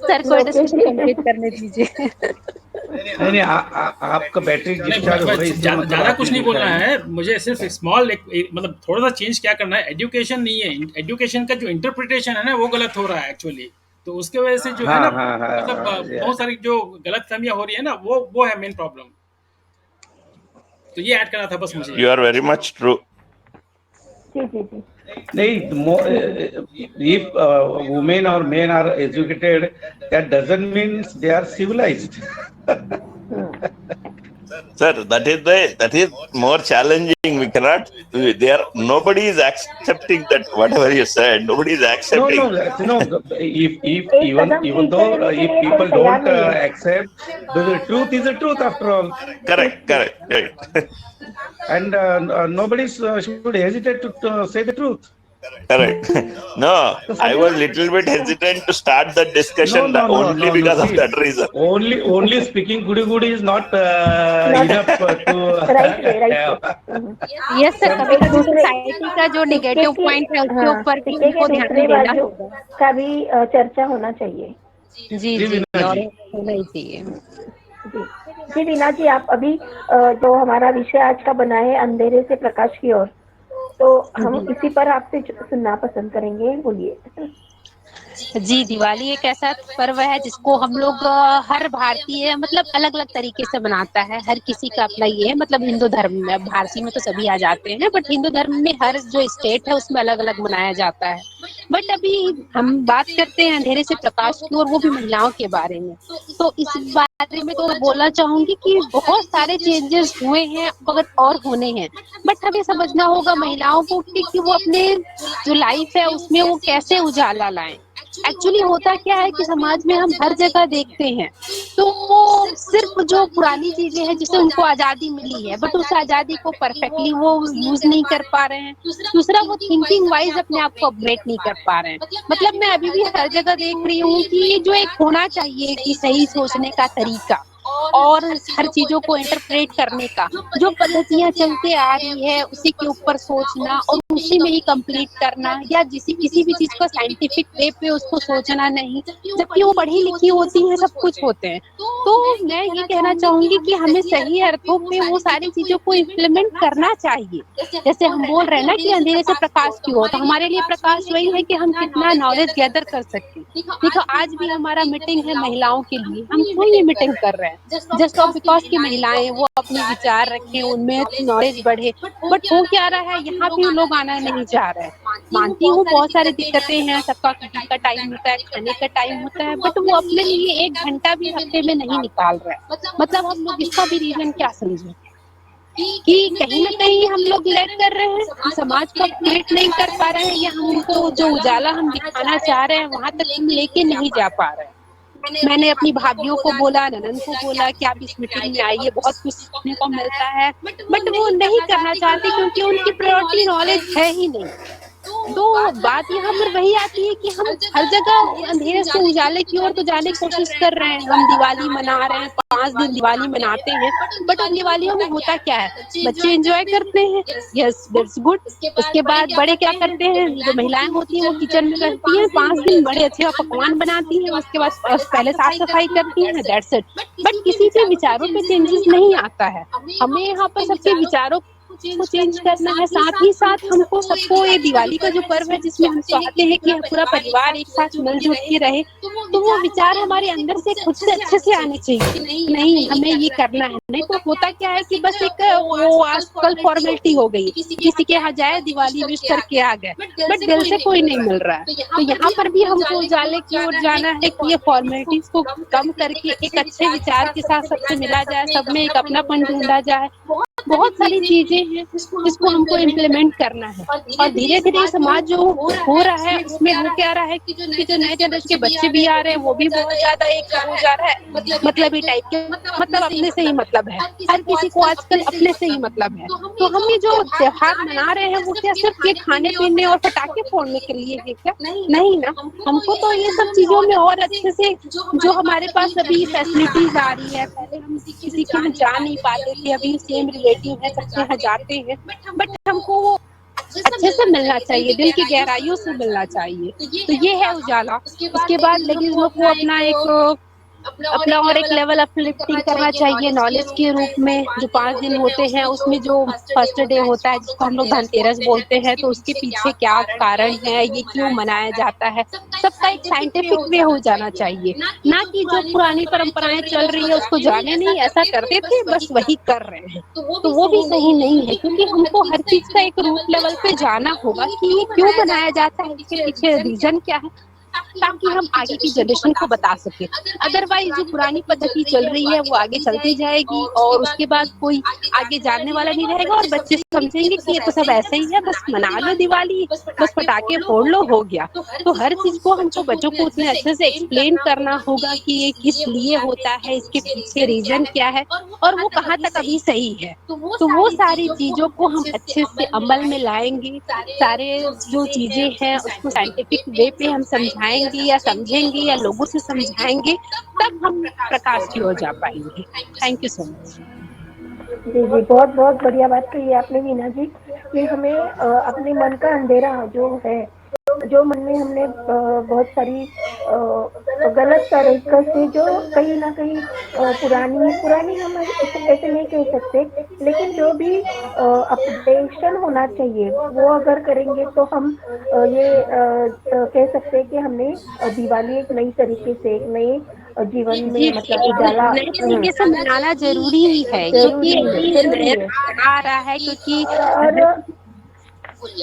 सर को डिस्कशन कंप्लीट करने दीजिए. नहीं, आपका बैटरी डिस्चार्ज हो रही है. ज्यादा कुछ नहीं बोलना है मुझे, सिर्फ स्मॉल मतलब थोड़ा सा चेंज क्या करना है. एजुकेशन नहीं है, एजुकेशन का जो इंटरप्रिटेशन है ना वो गलत हो रहा है एक्चुअली. तो उसके वजह से जो है ना, मतलब बहुत सारी जो गलत फहमियां हो रही है ना, वो है मेन प्रॉब्लम. तो ये ऐड करना था बस मुझे. You are very much true. जी. नहीं, if women or men are educated, that doesn't mean they are civilized. Sir, that is more challenging. We cannot. Nobody is accepting that. Whatever you said, nobody is accepting. No. If even though if people don't accept, the truth is the truth after all. Correct. And nobody should hesitate to say the truth. Correct. No, I was little bit hesitant to start the discussion only because of that reason. Only speaking goody is not enough to. Right. Yes sir, कभी कभी society का जो negative point है उसके ऊपर भी उनको ध्यान देना का भी चर्चा होना चाहिए. जी और होना ही चाहिए. जी वीना जी, आप अभी जो हमारा विषय आज का बना है अंधेरे से प्रकाश की ओर, तो हम इसी पर आपसे सुनना पसंद करेंगे. बोलिए. जी, दिवाली एक ऐसा पर्व है जिसको हम लोग हर भारतीय मतलब अलग अलग तरीके से मनाता है. हर किसी का अपना ये है, मतलब हिंदू धर्म में, भारतीय में तो सभी आ जाते हैं, बट हिंदू धर्म में हर जो स्टेट है उसमें अलग अलग मनाया जाता है. बट अभी हम बात करते हैं अंधेरे से प्रकाश की, और वो भी महिलाओं के बारे में. तो इस बारे में तो बोलना चाहूंगी कि बहुत सारे चेंजेस हुए हैं मगर और होने हैं. बट हमें समझना होगा महिलाओं को कि वो अपने जो लाइफ है उसमें वो कैसे उजाला लाएं. एक्चुअली होता क्या है कि समाज में हम हर जगह देखते हैं तो वो सिर्फ जो पुरानी चीजें हैं जिससे उनको आजादी मिली है, बट उस आजादी को परफेक्टली वो यूज नहीं कर पा रहे हैं. दूसरा, वो थिंकिंग वाइज अपने आप को अपग्रेड नहीं कर पा रहे हैं. मतलब मैं अभी भी हर जगह देख रही हूँ कि ये जो एक होना चाहिए कि सही सोचने का तरीका और हर चीजों को इंटरप्रेट करने का जो पद्धतियां चलते आ रही है उसी के ऊपर सोचना और उसी में ही कंप्लीट करना, या किसी भी चीज को साइंटिफिक वे पे उसको सोचना नहीं, जबकि वो पढ़ी लिखी होती है, सब कुछ होते हैं. तो मैं ये कहना चाहूंगी कि हमें सही अर्थों में वो सारी चीजों को इम्प्लीमेंट करना चाहिए. जैसे हम बोल रहे हैं ना कि अंधेरे से प्रकाश की ओर, तो हमारे लिए प्रकाश वही है कि हम कितना नॉलेज गैदर कर सकते हैं. देखो, आज भी हमारा मीटिंग है महिलाओं के लिए, हम क्यों ये मीटिंग कर रहे हैं? जस्ट ऑफ बिकॉज की महिलाएं वो अपने विचार रखें, उनमें नॉलेज बढ़े. बट हो क्या रहा है, यहाँ पे लोग आना नहीं चाह रहे हैं. मानती हूँ बहुत सारी दिक्कतें हैं, सबका का टाइम होता है, खाने का टाइम होता है, बट वो अपने लिए 1 घंटा भी हफ्ते में नहीं निकाल रहे हैं. मतलब हम लोग इसका भी रीजन क्या समझे कि कहीं न कहीं हम लोग लेट कर रहे हैं, समाज को अपडेट नहीं कर पा रहे हैं, या हम उनको जो उजाला हम दिखाना चाह रहे हैं वहां तक हम लेके नहीं जा पा रहे हैं. मैंने अपनी भाभीियों को बोला, ननन को बोला कि आप इस मीटिंग में आइए, बहुत कुछ सीखने को मिलता है, बट वो नहीं करना चाहती क्योंकि उनकी प्रायोरिटी नॉलेज है ही नहीं. तो बात यहाँ पर वही आती है कि हम हर जगह अंधेरे से उजाले की ओर तो जाने की कोशिश कर रहे हैं। हम दिवाली मना रहे हैं, 5 दिन दिवाली मनाते हैं, बट उन दिवालियों में होता क्या है? बच्चे एंजॉय करते हैं, यस दैट्स गुड। उसके बाद बड़े क्या करते हैं? जो महिलाएं होती हैं वो किचन में रहती हैं, 5 दिन बड़े अच्छे पकवान बनाती हैं, उसके बाद पहले साफ सफाई करती हैं, दैट्स इट। बट किसी के विचारों पे चेंजेस नहीं आता है। हमें यहाँ पर सबके विचारों को चेंज करना है। साथ ही साथ हमको सबको ये दिवाली का जो पर्व है जिसमें हम चाहते हैं कि पूरा परिवार एक साथ मिलजुल के रहे, तो वो विचार हमारे अंदर से खुद से अच्छे से आने चाहिए। नहीं हमें ये करना है, नहीं तो होता क्या है कि बस एक वो आजकल फॉर्मेलिटी हो गई, किसी के यहाँ जाए दिवाली विश करके आ गए, बट दिल से कोई नहीं मिल रहा है। तो यहाँ पर भी हमको उजाले की ओर जाना है कि ये फॉर्मेलिटीज को कम करके एक अच्छे विचार के साथ सबसे मिला जाए, सब में एक अपनापन ढूंढा जाए। बहुत सारी चीजें हैं जिसको हमको इम्प्लीमेंट करना है, और धीरे धीरे समाज जो हो रहा है उसमें हो क्या रहा है कि जो नए जनरेशन के बच्चे भी आ रहे हैं वो भी बहुत ज्यादा एक हो जा रहा है, मतलब टाइप के, मतलब अपने से ही मतलब है। हर किसी को आजकल अपने से ही मतलब है। तो हम ये जो त्योहार मना रहे हैं वो क्या सिर्फ ये खाने पीने और पटाखे फोड़ने के लिए है क्या? नहीं ना, हमको तो ये सब चीजों में और अच्छे से जो हमारे पास अभी फैसिलिटीज आ रही है, पहले हम किसी के यहाँ जा नहीं पाते थे, अभी सेम रिलेटिव है सबके यहाँ जाते हैं, बट हमको वो अच्छे से मिलना चाहिए, दिल की गहराइयों से मिलना चाहिए। तो ये है उजाला। उसके बाद लेडीज लोग को अपना और एक लेवल अपलिफ्टिंग करना चाहिए नॉलेज के रूप में। जो 5 दिन होते हैं उसमें जो फर्स्ट डे होता है जिसको हम लोग धनतेरस बोलते हैं, तो उसके पीछे क्या कारण है, ये क्यों मनाया जाता है, सबका एक साइंटिफिक वे हो जाना चाहिए। ना कि जो पुरानी परंपराएं चल रही है उसको जाने नहीं, ऐसा करते थे बस वही कर रहे हैं, तो वो भी सही नहीं है। क्योंकि हमको हर चीज का एक रूट लेवल पे जाना होगा कि ये क्यों बनाया जाता है, इसके पीछे रीजन क्या है, ताकि हम आगे की जनरेशन को बता सके। अदरवाइज जो पुरानी पद्धति चल रही है वो आगे चलती जाएगी और उसके बाद कोई आगे जानने वाला नहीं रहेगा और बच्चे समझेंगे कि ये तो सब ऐसे ही है, बस मना लो दिवाली, बस पटाखे फोड़ लो, हो गया। तो हर चीज को हमको बच्चों को उतने अच्छे से एक्सप्लेन करना होगा कि ये किस लिए होता है, इसके पीछे रीजन क्या है और वो कहाँ तक अभी सही है। तो वो सारी चीजों को हम अच्छे से अमल में लाएंगे, सारे जो चीजें हैं उसको साइंटिफिक वे पे हम समझाएंगे या समझेंगे या लोगों से समझाएंगे, तब हम प्रकाश की ओर जा पाएंगे। Thank you so much. जी जी, बहुत बहुत बढ़िया बात कही है आपने मीना जी, कि हमें अपने मन का अंधेरा जो है, जो मन में हमने बहुत सारी गलत तरीके से जो कहीं ना कहीं पुरानी हम ऐसे नहीं कह सकते, लेकिन जो भी अपडेशन होना चाहिए वो अगर करेंगे तो हम ये कह सकते हैं कि हमने दिवाली एक नई तरीके से, एक नए जीवन में मतलब उजाला नए तरीके से मनाना जरूरी ही है, क्योंकि आ रहा है, क्योंकि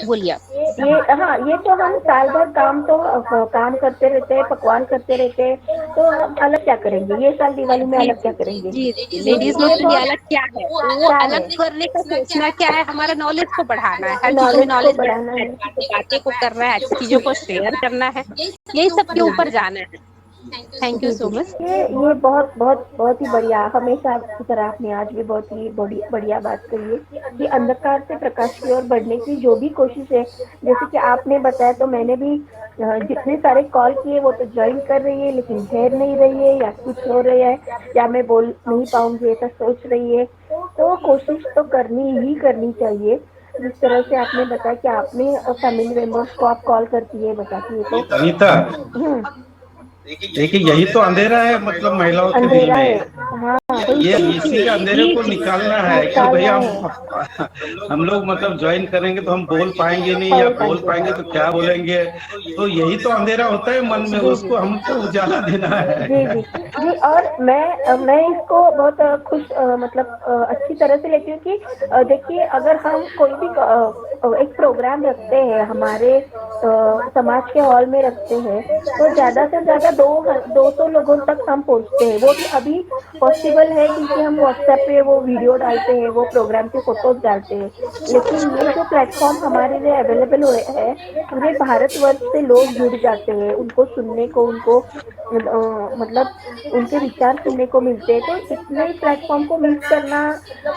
बोलिए ये तो हम साल भर काम करते रहते हैं, पकवान करते रहते हैं, तो हम अलग क्या करेंगे, ये साल दिवाली में अलग क्या करेंगे? लेडीज लोग के लिए अलग क्या है, वो अलग करने का सोचना क्या है, हमारा नॉलेज को बढ़ाना है, हर चीज में नॉलेज बढ़ाना है, बातें को करना है, अच्छी चीजों को शेयर करना है, यही सब के ऊपर जाना है। Thank you so much. ये बहुत ही बढ़िया, हमेशा की तरह आपने आज भी बहुत ही बढ़िया बात कही है कि अंधकार से प्रकाश की ओर बढ़ने की जो भी कोशिश है, जैसे कि आपने बताया, तो मैंने भी जितने सारे कॉल किए वो तो ज्वाइन कर रही है लेकिन ठहर नहीं रही है, या कुछ हो रहा है, या मैं बोल नहीं पाऊंगी ऐसा सोच रही है, तो कोशिश तो करनी चाहिए। जिस तरह से आपने बताया कि आपने फैमिली मेंबर्स को आप कॉल करती है, बताती है, तो अनीता देखिए यही तो अंधेरा है, मतलब महिलाओं के दिल में ये इसी अंधेरे को निकालना है कि भैया हम लोग मतलब ज्वाइन करेंगे तो हम बोल पाएंगे नहीं, या बोल पाएंगे तो क्या बोलेंगे, तो यही तो अंधेरा होता है मन में, उसको हमको उजाला देना है। जी, और मैं इसको बहुत खुश मतलब अच्छी तरह से लेती हूँ कि देखिए, अगर हम कोई भी एक प्रोग्राम रखते हैं, हमारे समाज के हॉल में रखते हैं, तो ज्यादा से ज्यादा 200 लोगों तक हम पहुँचते हैं। वो भी अभी पॉसिबल है क्योंकि हम व्हाट्सएप पे वो वीडियो डालते हैं, वो प्रोग्राम के फोटोज डालते हैं, लेकिन ये जो प्लेटफॉर्म हमारे लिए अवेलेबल है, पूरे भारतवर्ष से लोग जुड़ जाते हैं, उनको सुनने को, उनको मतलब उनके विचार सुनने को मिलते हैं। तो इतने प्लेटफॉर्म को मिस करना,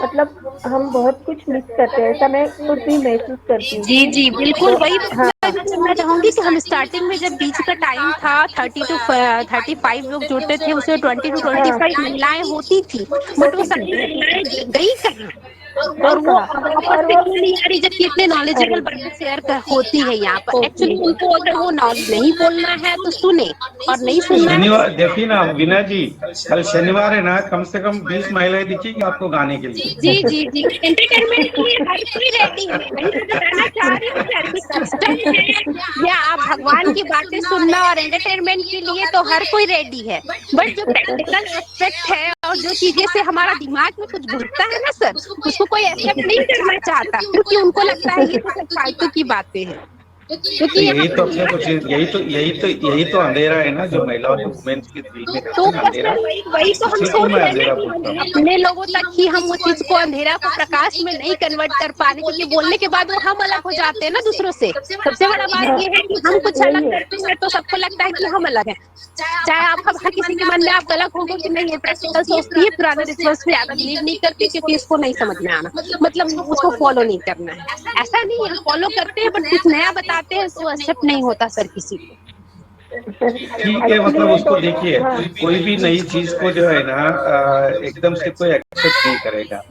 मतलब हम बहुत कुछ मिस करते हैं, ऐसा मैं खुद भी महसूस करती हूँ। जी बिल्कुल, वही मैं मैं चाहूंगी कि हम स्टार्टिंग में जब बीच का टाइम था 30 to 35 लोग जुड़ते थे, उसमें 20 to 25 महिलाएं होती थी, बट वो सारी महिलाएं गई कहाँ? और वो वापस से क्यों नहीं आ रही, जबकि इतने नॉलेजेबल बातें शेयर होती है यहाँ पर। एक्चुअली उनको अगर वो नहीं बोलना है तो सुने, और नहीं सुनना है। शनिवार देखिए ना वीना जी, कल शनिवार है ना, कम से कम 20 महिलाएं दिखेगी आपको गाने के लिए। जी जी जी, एंटरटेनमेंट के लिए हर कोई रेडी है। वही तो बताना चाह रही हूँ सर कि कस्टम है या आप भगवान की बातें सुनना और एंटरटेनमेंट के लिए तो हर कोई रेडी है, बट जो प्रैक्टिकल एस्पेक्ट है और जो चीजें से हमारा दिमाग में कुछ घुसता है ना सर, उसको कोई एक्सेप्ट नहीं करना चाहता, क्योंकि उनको लगता है ये तो सब फालतू की बातें हैं। क्योंकि यही तो अपने कुछ यही तो अंधेरा है ना, जो महिलाओं के वुमेन्स के दिल में तो अंधेरा, वही तो हम सोच रहे हैं कि अपने लोगों तक ही हम उस चीज को, अंधेरा को प्रकाश में नहीं कन्वर्ट कर पा रहे, क्योंकि बोलने के बाद वो हम अलग हो जाते हैं ना दूसरों से। सबसे बड़ा बात ये है कि हम कुछ अलग करते हैं तो सबको लगता है कि हम अलग हैं, चाहे आप हर किसी के मन में आप अलग होंगे कि नहीं, ये प्रैक्टिकल सोचती है, पुराने रिचुअल्स पे ज्यादा बिलीव नहीं करती क्योंकि इसको नहीं समझ में आना, मतलब उसको फॉलो नहीं करना है। ऐसा नहीं, हम फॉलो करते हैं बट कुछ नया बताते हैं तो एक्सेप्ट नहीं होता सर किसी को। ठीक है, मतलब उसको देखिए, कोई भी नई चीज को जो है ना एकदम से कोई एक्सेप्ट नहीं करेगा।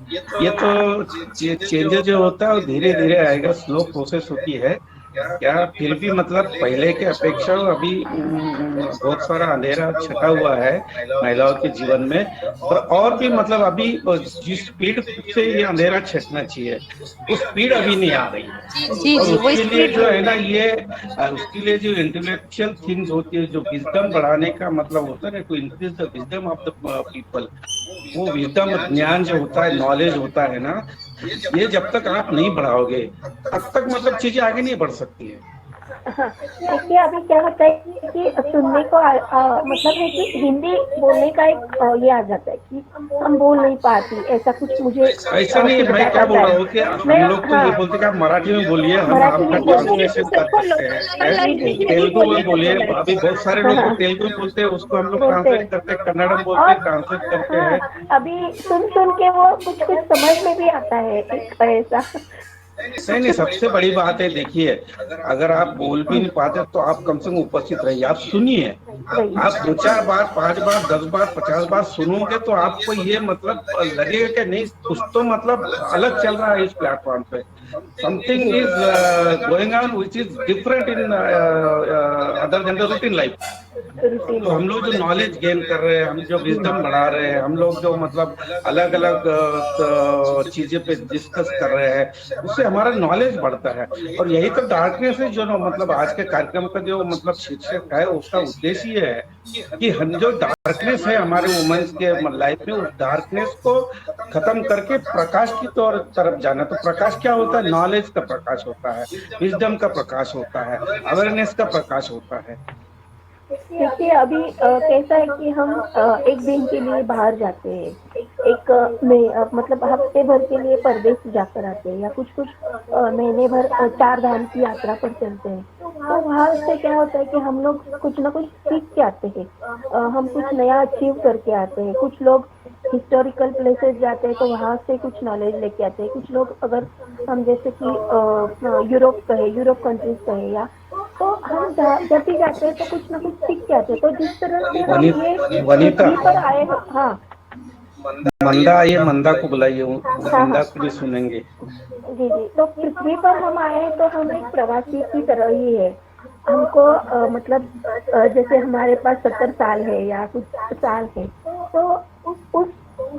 ये तो चेंजेस जो होता है वो धीरे धीरे आएगा, स्लो प्रोसेस होती है क्या, फिर भी मतलब पहले के अपेक्षा अभी बहुत सारा अंधेरा छटा हुआ है महिलाओं के जीवन में, और भी मतलब अभी जिस स्पीड से ये अंधेरा छटना चाहिए उस स्पीड अभी नहीं आ रही है। और उसके लिए जो है ना, ये उसके लिए जो इंटेलेक्चुअल थिंग्स होती है, जो विजडम बढ़ाने का मतलब होता है ना, to increase the wisdom of the people, वो विजडम ज्ञान जो होता है, नॉलेज होता है ना, ये जब तक आप नहीं बढ़ाओगे तब तक मतलब चीजें आगे नहीं बढ़ सकती है। देखिए अभी क्या होता है कि सुनने को मतलब है कि हिंदी बोलने का एक ये आ जाता है कि हम बोल नहीं पाती, ऐसा कुछ मुझे ऐसा नहीं है। मैं क्या बोल रहा हूँ कि हम लोग तो ये बोलते कि आप मराठी में बोलिए, हम आपका ट्रांसलेशन कर सकते हैं, तेलुगु में बोलिए, अभी बहुत सारे लोग तो तेलुगु में बोलते हैं, उसको हम लोग ट्रांसलेट करते हैं, कन्नड़ में बोलते हैं, ट्रांसलेट करते हैं। अभी सुन के वो कुछ समझ में भी आता है ऐसा। नहीं, सबसे बड़ी बात है, देखिए अगर आप बोल भी नहीं पाते तो आप कम से कम उपस्थित रहिए, आप सुनिए। आप 2-4 बार, 5 बार, 10 बार, 50 बार सुनोगे तो आपको ये मतलब लगेगा कि नहीं, कुछ तो मतलब अलग चल रहा है इस प्लेटफॉर्म पे, something is going on which is different in other than the routine life. तो हम लोग जो नॉलेज गेन कर रहे हैं, हम जो विजडम बढ़ा रहे हैं, हम लोग जो मतलब अलग अलग चीजें पे डिस्कस कर रहे हैं, उससे हमारा नॉलेज बढ़ता है। और यही तो डार्कनेस है, जो मतलब आज के कार्यक्रम का जो मतलब शीर्षक है, उसका उद्देश्य ये है कि हम जो डार्कनेस है हमारे वुमेन्स के लाइफ में, उस डार्कनेस को खत्म करके प्रकाश की तरफ जाना। तो प्रकाश क्या होता है? नॉलेज का प्रकाश होता है, विजडम का प्रकाश होता है, अवेयरनेस का प्रकाश होता है। देखिए अभी कैसा है कि हम एक दिन के लिए बाहर जाते हैं, मतलब हफ्ते भर के लिए परदेश जाकर आते हैं, या कुछ महीने भर 4 धाम की यात्रा पर चलते हैं। तो वहाँ से क्या होता है कि हम लोग कुछ ना कुछ सीख के आते हैं, हम कुछ नया अचीव करके आते हैं। कुछ लोग हिस्टोरिकल प्लेसेस जाते हैं तो वहाँ से कुछ नॉलेज लेके आते हैं। कुछ लोग अगर हम जैसे कि यूरोप कंट्रीज कहे, या तो हम जब भी जाते हैं तो कुछ ना कुछ सीख के आते हैं। तो जिस तरह से हम ये वनिता पर आए हैं, हाँ मंदा आइए, मंदा को बुलाइए, मंदा को भी सुनेंगे। जी, तो पृथ्वी पर हम आए तो हम एक प्रवासी की तरह ही है। हमको मतलब जैसे हमारे पास 70 साल है या कुछ साल है, तो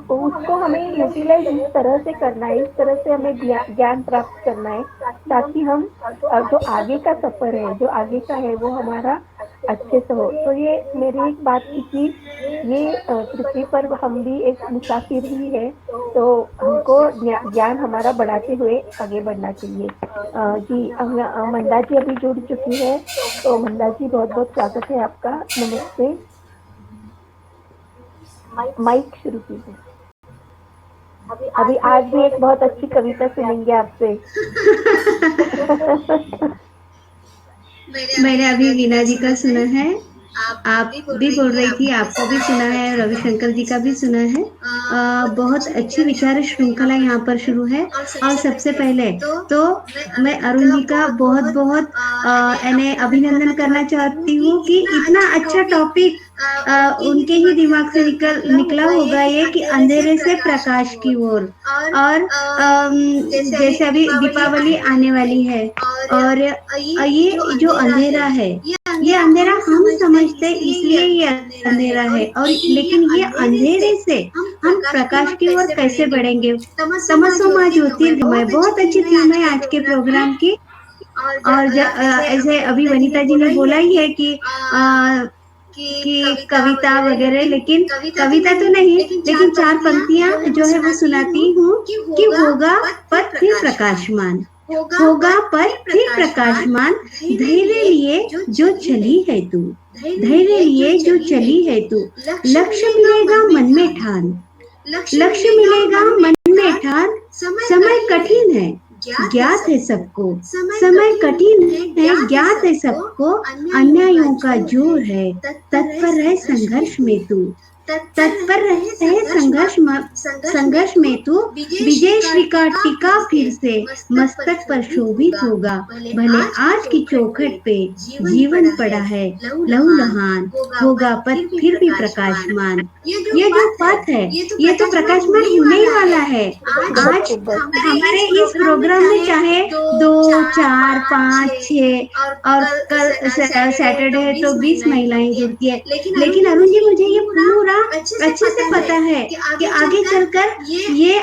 उसको हमें यूटिलाइज इस तरह से करना है, इस तरह से हमें ज्ञान प्राप्त करना है, ताकि हम जो आगे का सफर है, जो आगे का है, वो हमारा अच्छे से हो। तो ये मेरी एक बात थी कि ये पृथ्वी पर हम भी एक मुसाफिर ही है, तो हमको ज्ञान हमारा बढ़ाते हुए आगे बढ़ना चाहिए। जी, मंदा जी अभी जुड़ चुकी है, तो मंदा जी बहुत बहुत स्वागत है आपका। नमस्ते, माइक शुरू कीजिए। अभी आज भी एक बहुत अच्छी कविता सुनेंगे आपसे। मैंने अभी वीना जी का सुना है, आप भी बोल रही थी, आपको भी सुना है, रविशंकर जी का भी सुना है। बहुत अच्छी विचार श्रृंखला यहाँ पर शुरू है। और सबसे पहले तो मैं अरुण जी का बहुत बहुत अभिनंदन करना चाहती हूँ कि इतना अच्छा टॉपिक उनके ही दिमाग से निकला होगा ये कि अंधेरे से प्रकाश की ओर। और जैसे अभी दीपावली आने वाली है और ये जो अंधेरा है, ये अंधेरा हम समझते इसलिए ये अंधेरा है, और लेकिन ये अंधेरे से हम प्रकाश की ओर कैसे बढ़ेंगे। तमसो मां ज्योतिर्गमय बहुत अच्छी थीम है आज के प्रोग्राम की। और ऐसे अभी वनिता जी ने बोला ही है कि कविता वगैरह, लेकिन कविता तो नहीं, लेकिन 4 पंक्तियां जो है वो सुनाती हूँ कि होगा पथ फिर प्रकाशमान, होगा पथ फिर प्रकाशमान, धैर्य लिए जो चली है तू, धैर्य लिए जो चली है तू, लक्ष्य मिलेगा मन में ठान, लक्ष्य मिलेगा मन में ठान, समय कठिन है ज्ञात है सबको, समय कठिन है ज्ञात है सबको, अन्यायों का जोर है, तत्पर है संघर्ष में तू, तत्पर रहे संघर्ष में तू, विजय श्री का टीका फिर से मस्तक पर शोभित होगा, भले आज की चौखट पे जीवन पड़ा है लहूलुहान, होगा पर फिर भी प्रकाशमान। ये जो पथ है ये तो प्रकाशमान होने ही वाला है। आज हमारे इस प्रोग्राम में चाहे 2, 4, 5, 6 और कल सैटरडे है तो 20 महिलाएं जुड़ती है, लेकिन अरुण जी मुझे ये पूरा अच्छे से पता है कि आगे चलकर ये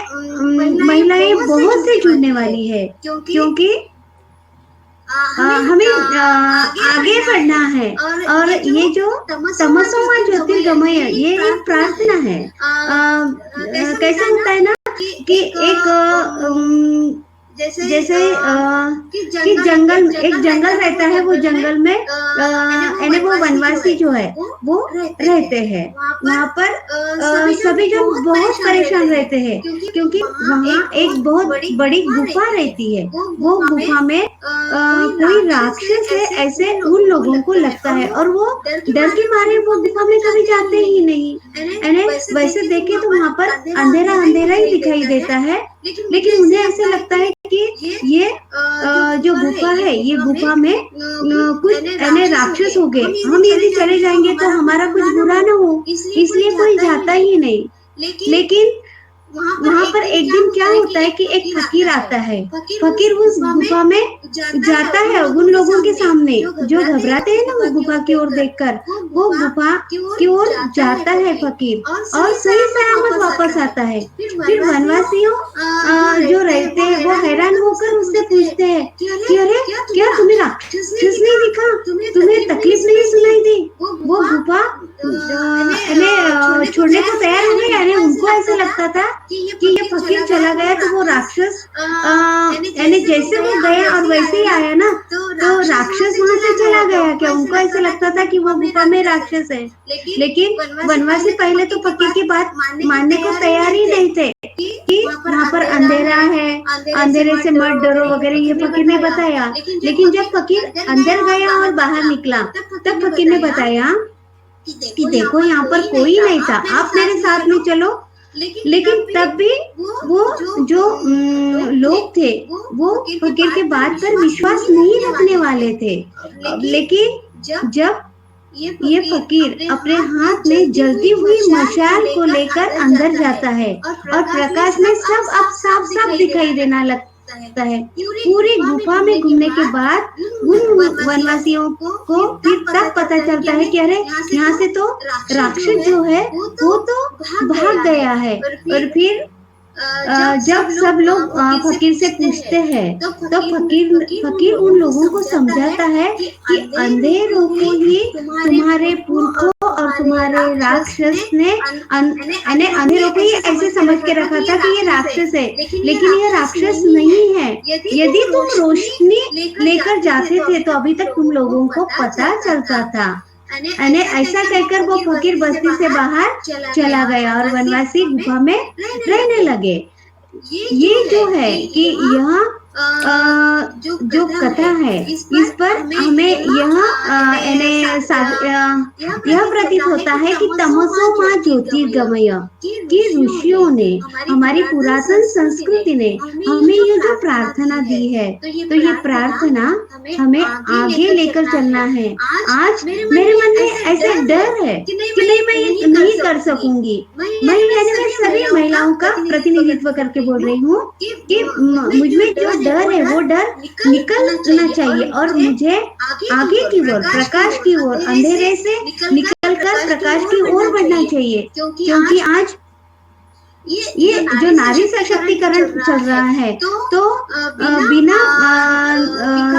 महिलाएं बहुत से जुड़ने वाली है, क्योंकि हमें आगे बढ़ना है। और ये जो तमसो मां ज्योतिर्गमय ये एक प्रार्थना है। कैसा होता है ना कि एक जैसे कि जंगल, एक जंगल रहता है, वो जंगल में यानी वो वनवासी जो है वो रहते हैं, वहाँ पर सभी जो बहुत परेशान रहते हैं, क्योंकि वहाँ एक बहुत बड़ी गुफा रहती है। वो गुफा में कोई राक्षस है ऐसे उन लोगों को लगता है, और वो डर के मारे वो गुफा में कभी जाते ही नहीं। यानी वैसे देखे तो वहाँ पर अंधेरा अंधेरा ही दिखाई देता है, लेकिन मुझे ऐसे लगता है कि ये जो गुफा है, ये गुफा में कुछ यानी राक्षस हो गए, हम यदि चले जाएंगे तो हमारा कुछ बुरा ना हो, इसलिए कोई जाता ही नहीं। लेकिन वहाँ पर एक दिन क्या होता है कि एक फकीर आता है, फकीर उस गुफा में जाता है, उन लोगों के सामने जो घबराते हैं ना वो गुफा की ओर देखकर, वो गुफा की ओर जाता है फकीर, और सही सलामत वापस आता है। फिर वनवासियों जो रहते हैं वो हैरान होकर उससे पूछते हैं कि अरे क्या तुम्हें राक्षस नहीं दिखा, तुम्हें तकलीफ नहीं सुनाई दी? वो गुफा छोड़ने को तैयार हो गए। यानी उनको ऐसा लगता था कि ये फकीर चला गया तो वो राक्षस यानी जैसे वो गया और वैसे ही आया ना, तो राक्षस वहां से चला गया क्या? उनको ऐसा लगता था कि वो गुफा में राक्षस है। लेकिन वनवासी पहले तो फकीर की बात मानने को तैयार ही नहीं थे कि वहाँ पर अंधेरा है, अंधेरे से मत डरो वगैरह, ये फकीर ने बताया। लेकिन जब फकीर अंदर गया और बाहर निकला, तब फकीर ने बताया कि देखो यहाँ पर कोई नहीं था, आप मेरे साथ में चलो। लेकिन तब भी वो जो लोग थे वो फकीर के बात पर विश्वास नहीं रखने वाले थे। लेकिन जब ये फकीर अपने हाथ में जलती हुई मशाल को लेकर अंदर जाता है और प्रकाश में सब अब साफ साफ दिखाई देना लगता है, पूरी गुफा में घूमने के बाद उन वनवासियों को फिर तब पता चलता है कि अरे यहाँ से तो राक्षस जो है वो तो भाग गया है। और फिर जब सब लोग फकीर से पूछते हैं तो फकीर उन लोगों को समझाता है कि अंधेरों को ही तुम्हारे पुरखों और तुम्हारे राक्षस ने अंधेरों को ही ऐसे समझ के रखा था कि ये राक्षस है, लेकिन ये राक्षस नहीं है। यदि तुम रोशनी लेकर जाते थे तो अभी तक तुम लोगों को पता चलता था। ऐसा कहकर वो फकीर बस्ती से बाहर चला गया और वनवासी गुफा में रहने लगे। ये जो है कि यहाँ जो कथा है इस पर हमें यह प्रतीत होता है कि तमसो मां ज्योतिर्गमय कि ऋषियों ने, हमारी पुरातन संस्कृति ने हमें ये जो प्रार्थना दी है, तो ये प्रार्थना हमें आगे लेकर चलना है। आज मेरे मन में ऐसा डर है कि नहीं, मैं ये नहीं कर सकूंगी। मैं सभी महिलाओं का प्रतिनिधित्व करके बोल रही हूँ कि मुझमें जो डर है वो डर निकलना चाहिए और मुझे आगे की ओर, प्रकाश की ओर, अंधेरे से निकलकर प्रकाश की ओर बढ़ना चाहिए। क्योंकि आज ये जो नारी सशक्तिकरण चल रहा है, तो बिना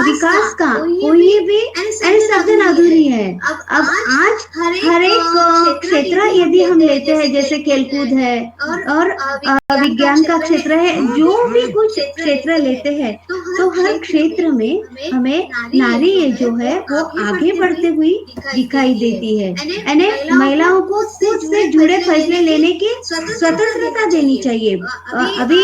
विकास का कोई भी सर्जन अधूरी है। अब आज हर एक क्षेत्र यदि हम लेते हैं, जैसे खेलकूद है और विज्ञान का क्षेत्र है, जो भी कुछ क्षेत्र लेते हैं, तो हर क्षेत्र में हमें नारी जो है वो आगे बढ़ते हुई दिखाई देती है। यानी महिलाओं को खुद से जुड़े फैसले लेने की स्वतंत्रता देनी चाहिए। अभी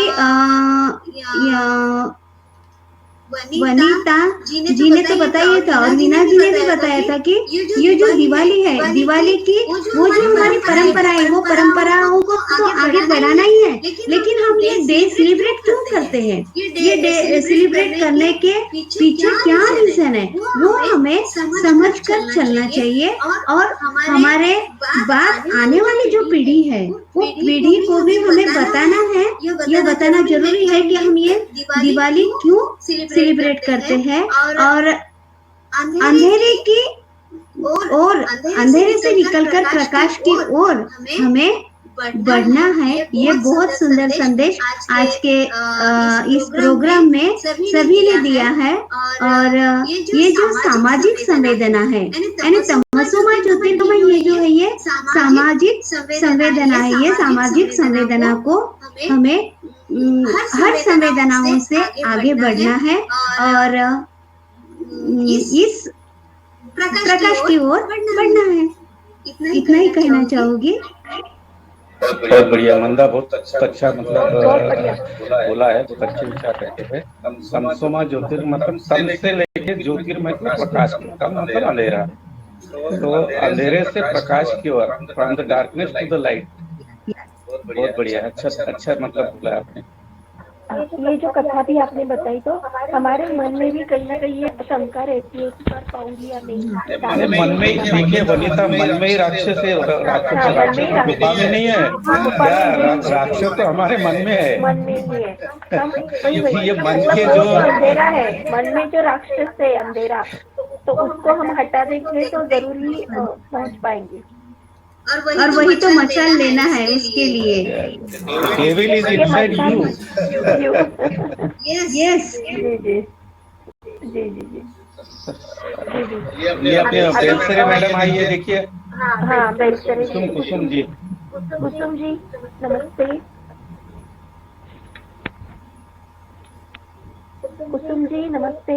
वनीता जी ने तो बताया था और मीना जी ने भी बताया था कि ये जो दिवाली है, दिवाली की वो जो हमारी परंपरा है, वो परंपराओं को तो आगे बढ़ाना ही है। लेकिन हम ये डे सेलिब्रेट क्यों करते हैं? ये डे सेलिब्रेट करने के पीछे क्या रीजन है, वो हमें समझकर चलना चाहिए। और हमारे बाद आने वाली जो पीढ़ी है, वो पीढ़ी को भी हमें बताना है, ये बताना जरूरी है कि हम ये दिवाली क्यों सेलिब्रेट करते हैं और अंधेरे की और अंधेरे से निकलकर प्रकाश की ओर हमें बढ़ना है। ये बहुत सुंदर संदेश आज के इस प्रोग्राम में सभी ने दिया है। और ये जो सामाजिक संवेदना है, यानी तमसो मां ज्योतिर्गमय, ये जो है ये सामाजिक संवेदना है। ये सामाजिक संवेदना को हमें हर संवेदनाओं से आगे बढ़ना है और इस प्रकाश की ओर बढ़ना है। इतना ही कहना चाहूंगी। बहुत बढ़िया मंदा, बहुत अच्छा मतलब बोला है, बहुत अच्छे विचार रखे थे। तमसो मां ज्योतिर्गमय मतलब तम से लेके ज्योतिर्मय मतलब प्रकाश, तम मतलब अंधेरा, तो अंधेरे से प्रकाश की ओर, from the darkness to the light. बहुत बढ़िया, अच्छा मतलब बोला आपने। ये जो कथा भी आपने बताई, तो हमारे मन में भी कहीं ना कहीं ये शंका रहती है कि कर पाऊंगी या नहीं। मन में ही देखिए वनिता, मन में ही राक्षस है। राक्षस गुफा में नहीं है, राक्षस तो हमारे मन में है। मन में ही है। ये मन के जो अंधेरा है, मन में जो राक्षस है अंधेरा, तो उसको हम हटा देंगे तो जरूरी पहुंच पाएंगे। और वही तो मचान लेना है उसके लिए। Devil is inside you. Yes. जी। ये अपने बेलसरे मैडम आई है, देखिए। हाँ, बेलसरे कुसुम जी। कुसुम जी नमस्ते। कुसुम जी नमस्ते।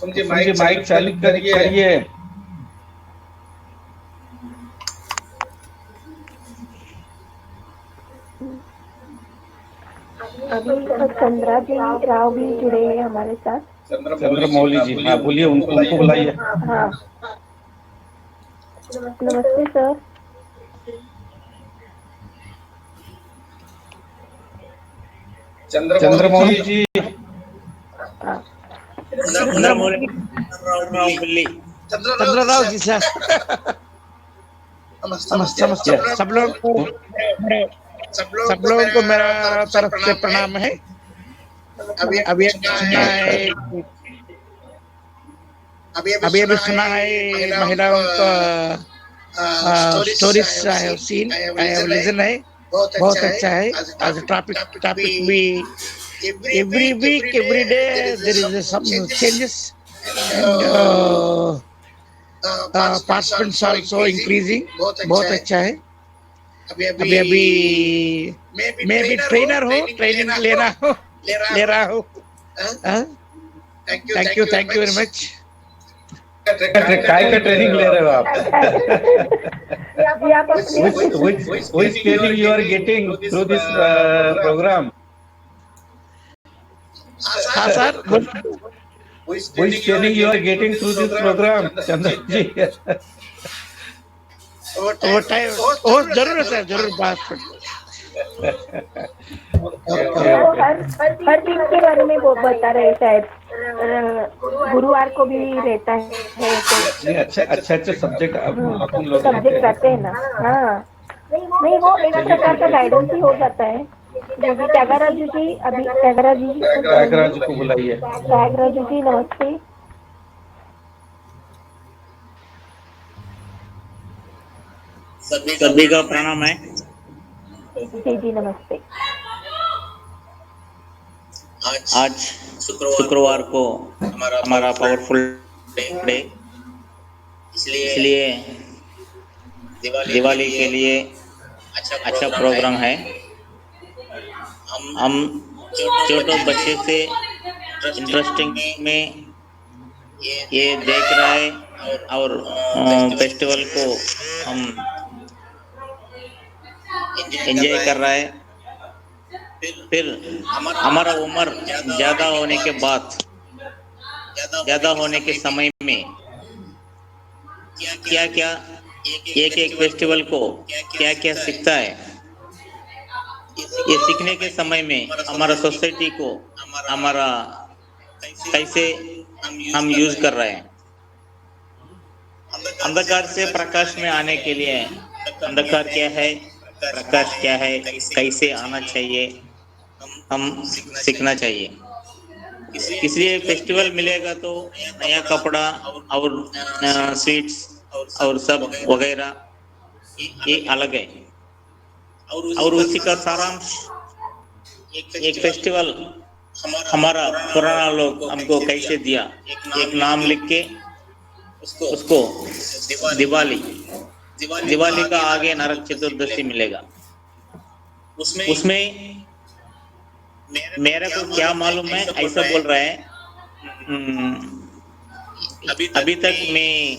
माइक चालू करिए। अभी चंद्रा जी राव भी जुड़े हैं हमारे साथ। चंद्रमौली जी, हाँ बोलिए, उनको बुलाइए। हाँ नमस्ते सर। चंद्रमौली जी। चंद्रराव जी सर, नमस्ते। सब लोगों को मेरा तरफ से प्रणाम है। अभी सुना है महिलाओं का स्टोरीज सीन लिसन है, बहुत अच्छा है। आज टॉपिक भी every week, every day there is some changes, and participants also increasing. बहुत अच्छा है। अभी मैं भी ट्रेनर हूँ, ट्रेनिंग ले रहा हूँ। Thank you very much. काय का ट्रेनिंग ले रहे हो आप? जी आप अपने which training you are getting through this program? हाँ sir Which training you are getting through this program, Chandan ji? वो टाइम वो जरूर है सर, जरूर बात Okay, वो okay. हर दिन के बारे में वो बता रहे शायद गुरुवार को भी रहता है तो नहीं, अच्छे सब्जेक्ट अपन लोग सब्जेक्ट रहते हैं ना। हाँ नहीं वो एक प्रकार का गाइडेंस ही हो जाता है। जो कि त्यागराजू जी अभी त्यागराज को बुलाइए। त्यागराजू जी नमस्ते। सभी का प्रणाम है। जी जी नमस्ते। आज शुक्रवार को हमारा पावरफुल डे, इसलिए दिवाली के लिए अच्छा प्रोग्राम है। हम छोटे बच्चे से इंटरेस्टिंग में ये देख रहा है और फेस्टिवल को हम एंजॉय कर रहा है। फिर हमारा उम्र ज्यादा होने के समय में क्या एक फेस्टिवल को क्या सीखता है, ये सीखने के समय में हमारा सोसाइटी को हमारा कैसे हम यूज कर रहे हैं। अंधकार से प्रकाश में आने के लिए अंधकार क्या है, प्रकाश क्या है, कैसे आना चाहिए, हम सीखना चाहिए। इसलिए फेस्टिवल मिलेगा तो नया कपड़ा और स्वीट्स और सब वगैरह ये अलग है। और उसी का सारांश एक फेस्टिवल हमारा पुराना लोग हमको कैसे दिया, एक नाम लिख के उसको दिवाली का आगे नरक चतुर्दशी मिलेगा। उसमें मेरे को क्या मालूम है, ऐसा बोल रहा है। अभी तक मैं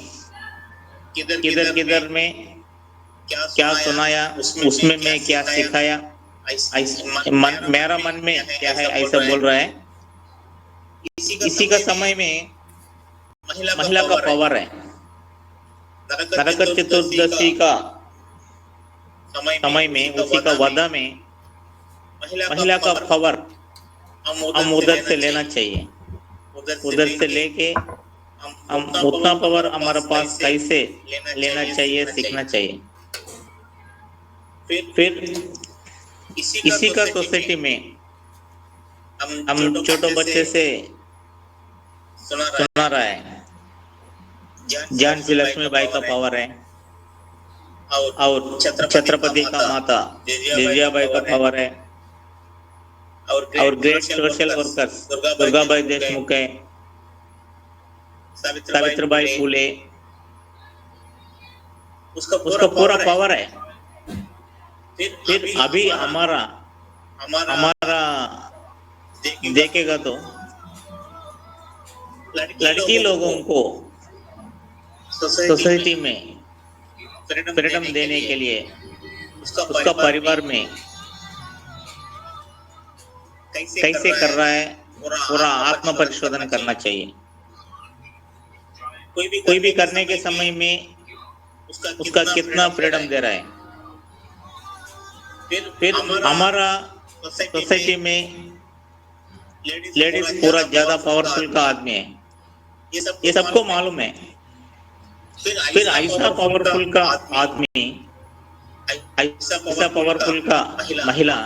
किधर में क्या सुनाया, उसमें मैं क्या सिखाया, मेरा मन में क्या है, ऐसा बोल रहा है। इसी का समय में महिला का पावर है। नरक चतुर्दशी का समय में उसी का वधा में महिला का पावर हम उधर से लेना चाहिए। उधर से लेके हम उतना पावर हमारे पास कैसे लेना चाहिए, सीखना चाहिए। फिर इसी का सोसाइटी में हम छोटे बच्चे से सुना रहा है। झांसी लक्ष्मीबाई का पावर है और छत्रपति का माता जिजाबाई का पावर है और great social workers Durgabai Deshmukh है, सावित्रीबाई फुले, उसका पूरा पावर है। फिर अभी हमारा देखेगा तो लड़की लोगों को सोसाइटी में फ्रीडम देने के लिए उसका परिवार में कैसे कर रहा है, पूरा आत्म परिशोधन करना चाहिए। कोई भी करने के समय में उसका कितना फ्रीडम दे रहा है। फिर हमारा सोसाइटी में लेडीज पूरा ज्यादा पावरफुल का आदमी है, ये सबको मालूम है। फिर ऐसा पावरफुल का आदमी, ऐसा पावरफुल का महिला,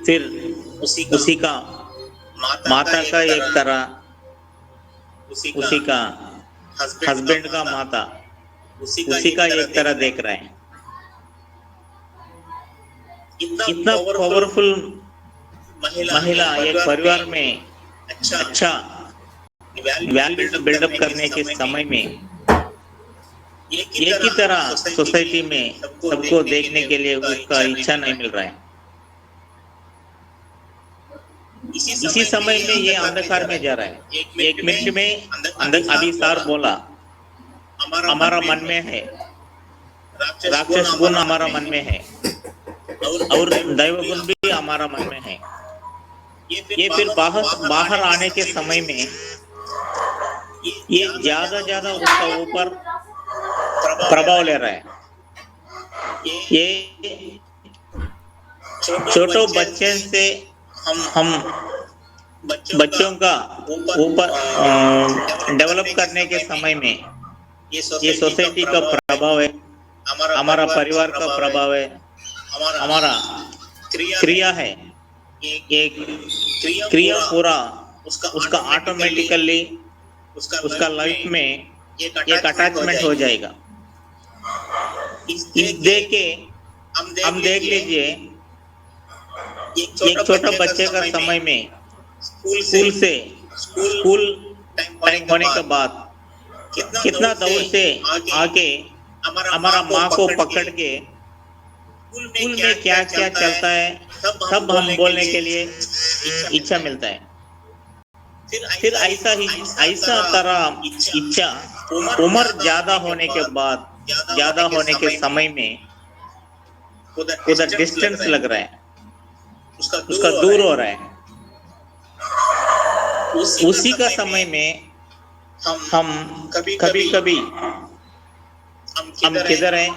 फिर उसी का माता का एक तरह, उसी का हस्बैंड का माता, उसी का एक तरह देख रहे हैं। इतना पावरफुल महिला एक परिवार में अच्छा वैल्यू बिल्डअप करने के समय में एक ही तरह सोसाइटी में सबको देखने के लिए उसका इच्छा नहीं मिल रहा है। इसी समय में ये अंधकार में जा रहा है। एक मिनट में अभी सार बोला हमारा मन में है राक्षस गुण हमारा मन में है और दैव गुण भी हमारा मन में है। ये फिर बाहर आने के समय में ये ज्यादा उसका ऊपर प्रभाव ले रहा है। ये छोटो बच्चे से हम बच्चों का ऊपर डेवलप करने के समय में ये सोसाइटी का प्रभाव है, हमारा परिवार का प्रभाव है, हमारा क्रिया है। ये क्रिया पूरा उसका ऑटोमेटिकली उसका लाइफ में एक अटैचमेंट हो जाएगा। इस देख के हम देख लीजिए, एक छोटा बच्चे का समय में स्कूल टाइम होने के बाद कितना दौड़ से आके हमारा माँ को पकड़ के स्कूल में क्या क्या चलता है सब हम बोलने के लिए इच्छा मिलता है। फिर ऐसा तरह इच्छा उम्र ज्यादा होने के बाद, ज्यादा होने के समय में उधर डिस्टेंस लग रहा है, उसका दूर हो रहा है। उसी का समय में हम कभी हम किधर हैं,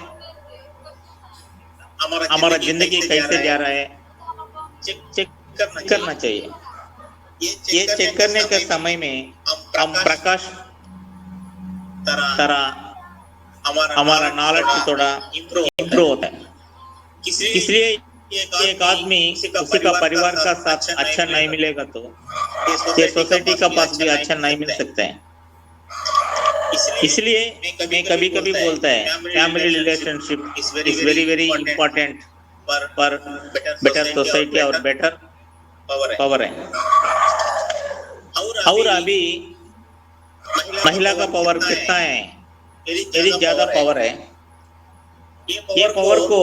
हमारा जिंदगी कैसे जा रहा है, चेक करना चाहिए। ये चेक करने के समय में हम प्रकाश तरह हमारा नॉलेज थोड़ा इम्प्रूव होता है। इसलिए एक आदमी उसी का परिवार का साथ अच्छा नहीं मिलेगा तो ये सोसाइटी का पास भी अच्छा नहीं मिल सकता है। इसलिए मैं कभी बोलता है family relationship is very important पर बेटर सोसाइटी और बेटर पावर है। और अभी महिला का पावर कितना है, यदि ज्यादा पावर है। ये पावर को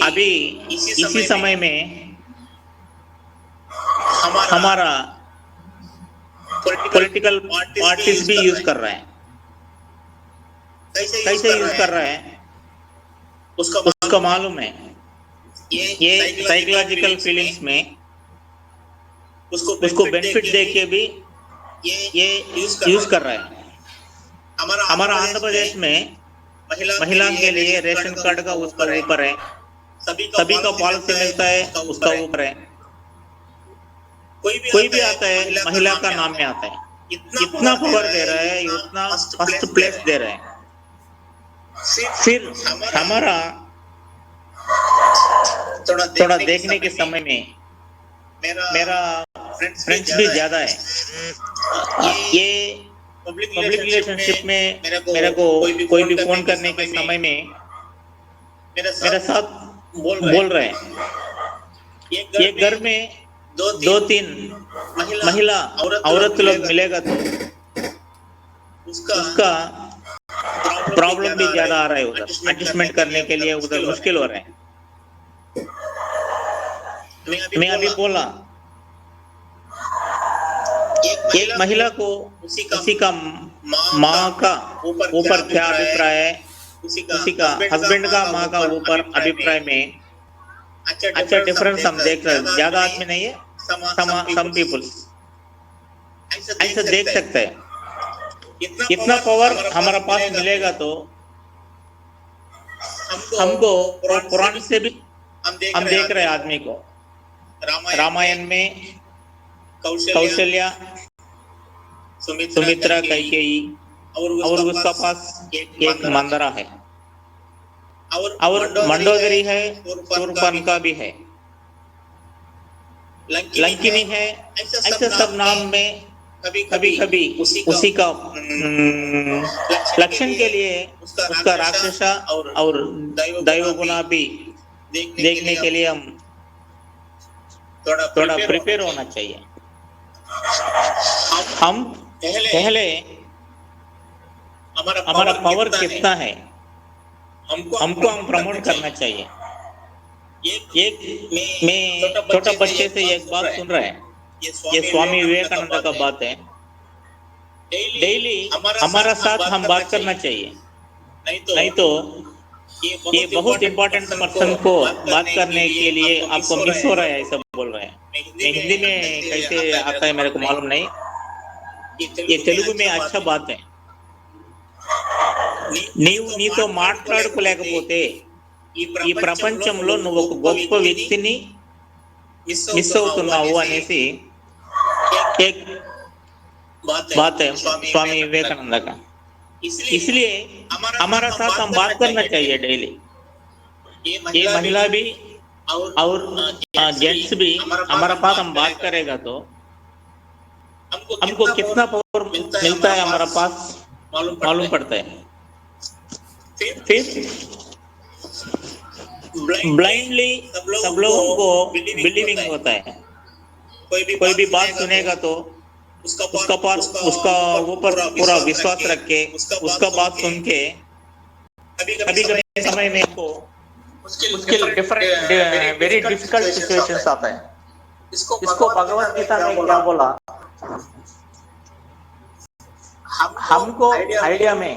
अभी इसी समय में हमारा पॉलिटिकल पार्टीज भी यूज कर रहे हैं। कैसे यूज कर रहे हैं उसका मालूम है। ये साइकोलॉजिकल फीलिंग्स में उसको बेनिफिट दे के भी ये यूज कर रहा है। हमारा आंध्र प्रदेश में महिला के लिए रेशन कार्ड का उसका ऊपर है, सभी का पॉलिसी मिलता है उसका ऊपर है। कोई भी आता है महिला का नाम में आता है, इतना पावर दे रहा है, उतना फर्स्ट प्लेस दे रहा है। फिर हमारा थोड़ा देखने के समय में मेरा फ्रेंड्स भी ज्यादा है। ये पब्लिक रिलेशनशिप में मेरे को कोई भी फोन करने के समय में मेरे साथ बोल रहे हैं। ये घर में 2-3 महिला औरत लोग मिलेगा तो उसका प्रॉब्लम भी ज्यादा आ रहा है, उधर एडजस्टमेंट करने के लिए उधर मुश्किल हो रहा है। मैं अभी बोला एक महिला को उसी का माँ का ऊपर क्या अभिप्राय है, उसी का हस्बैंड का माँ का ऊपर अभिप्राय में अच्छा डिफरेंस हम देख रहे हैं। ज्यादा आदमी नहीं है, सम पीपल ऐसा देख सकते हैं। इतना पावर हमारा पास मिलेगा तो हमको पुराण से भी हम देख रहे हैं आदमी को। रामायण में कौशल्या, सुमित्रा, कैकेयी और उसका पास एक मंदरा है और मंडोदरी है, शूर्पणखा भी है, लंकिनी है। ऐसे सब नाम में कभी उसी का लक्षण के लिए उसका राक्षसा और दैव गुना भी देखने के लिए हम थोड़ा प्रिपेयर होना चाहिए। हम पहले हमारा पावर कितना है हमको हम प्रमोट करना चाहिए। मैं छोटा बच्चे से एक बात सुन रहा है, ये स्वामी विवेकानंद का बात है। डेली हमारा साथ हम बात करना चाहिए। नहीं तो ये बहुत इम्पोर्टेंट पर्सन को बात करने के लिए आपको मिस हो रहा है, ऐसा बोल रहे हैं। मैं हिंदी में कैसे आता है मेरे को मालूम नहीं, ये तेलुगु में अच्छा बात है। నీతో మాట్లాడుకోలేకపోతే ఈ ప్రపంచంలో నువ్వు ఒక గొప్ప వ్యక్తిని మిస్ అవుతున్నావు అనేసి एक बात है स्वामी विवेकानंद का। इसलिए हमारा साथ हम बात करना चाहिए डेली। ये महिला भी और जेंट्स भी हमारा पास हम बात करेगा तो हमको कितना पावर मिलता है हमारा पास मालूम पड़ता है। फिर ब्लाइंडली सब लोगों को बिलीविंग होता है। कोई भी बात सुनेगा तो उसका ऊपर पूरा विश्वास रख के उसका बात सुन के कभी समय में को मुश्किल डिफरेंट वेरी डिफिकल्ट सिचुएशंस आता है। इसको भगवत गीता में क्या बोला, हमको आइडिया में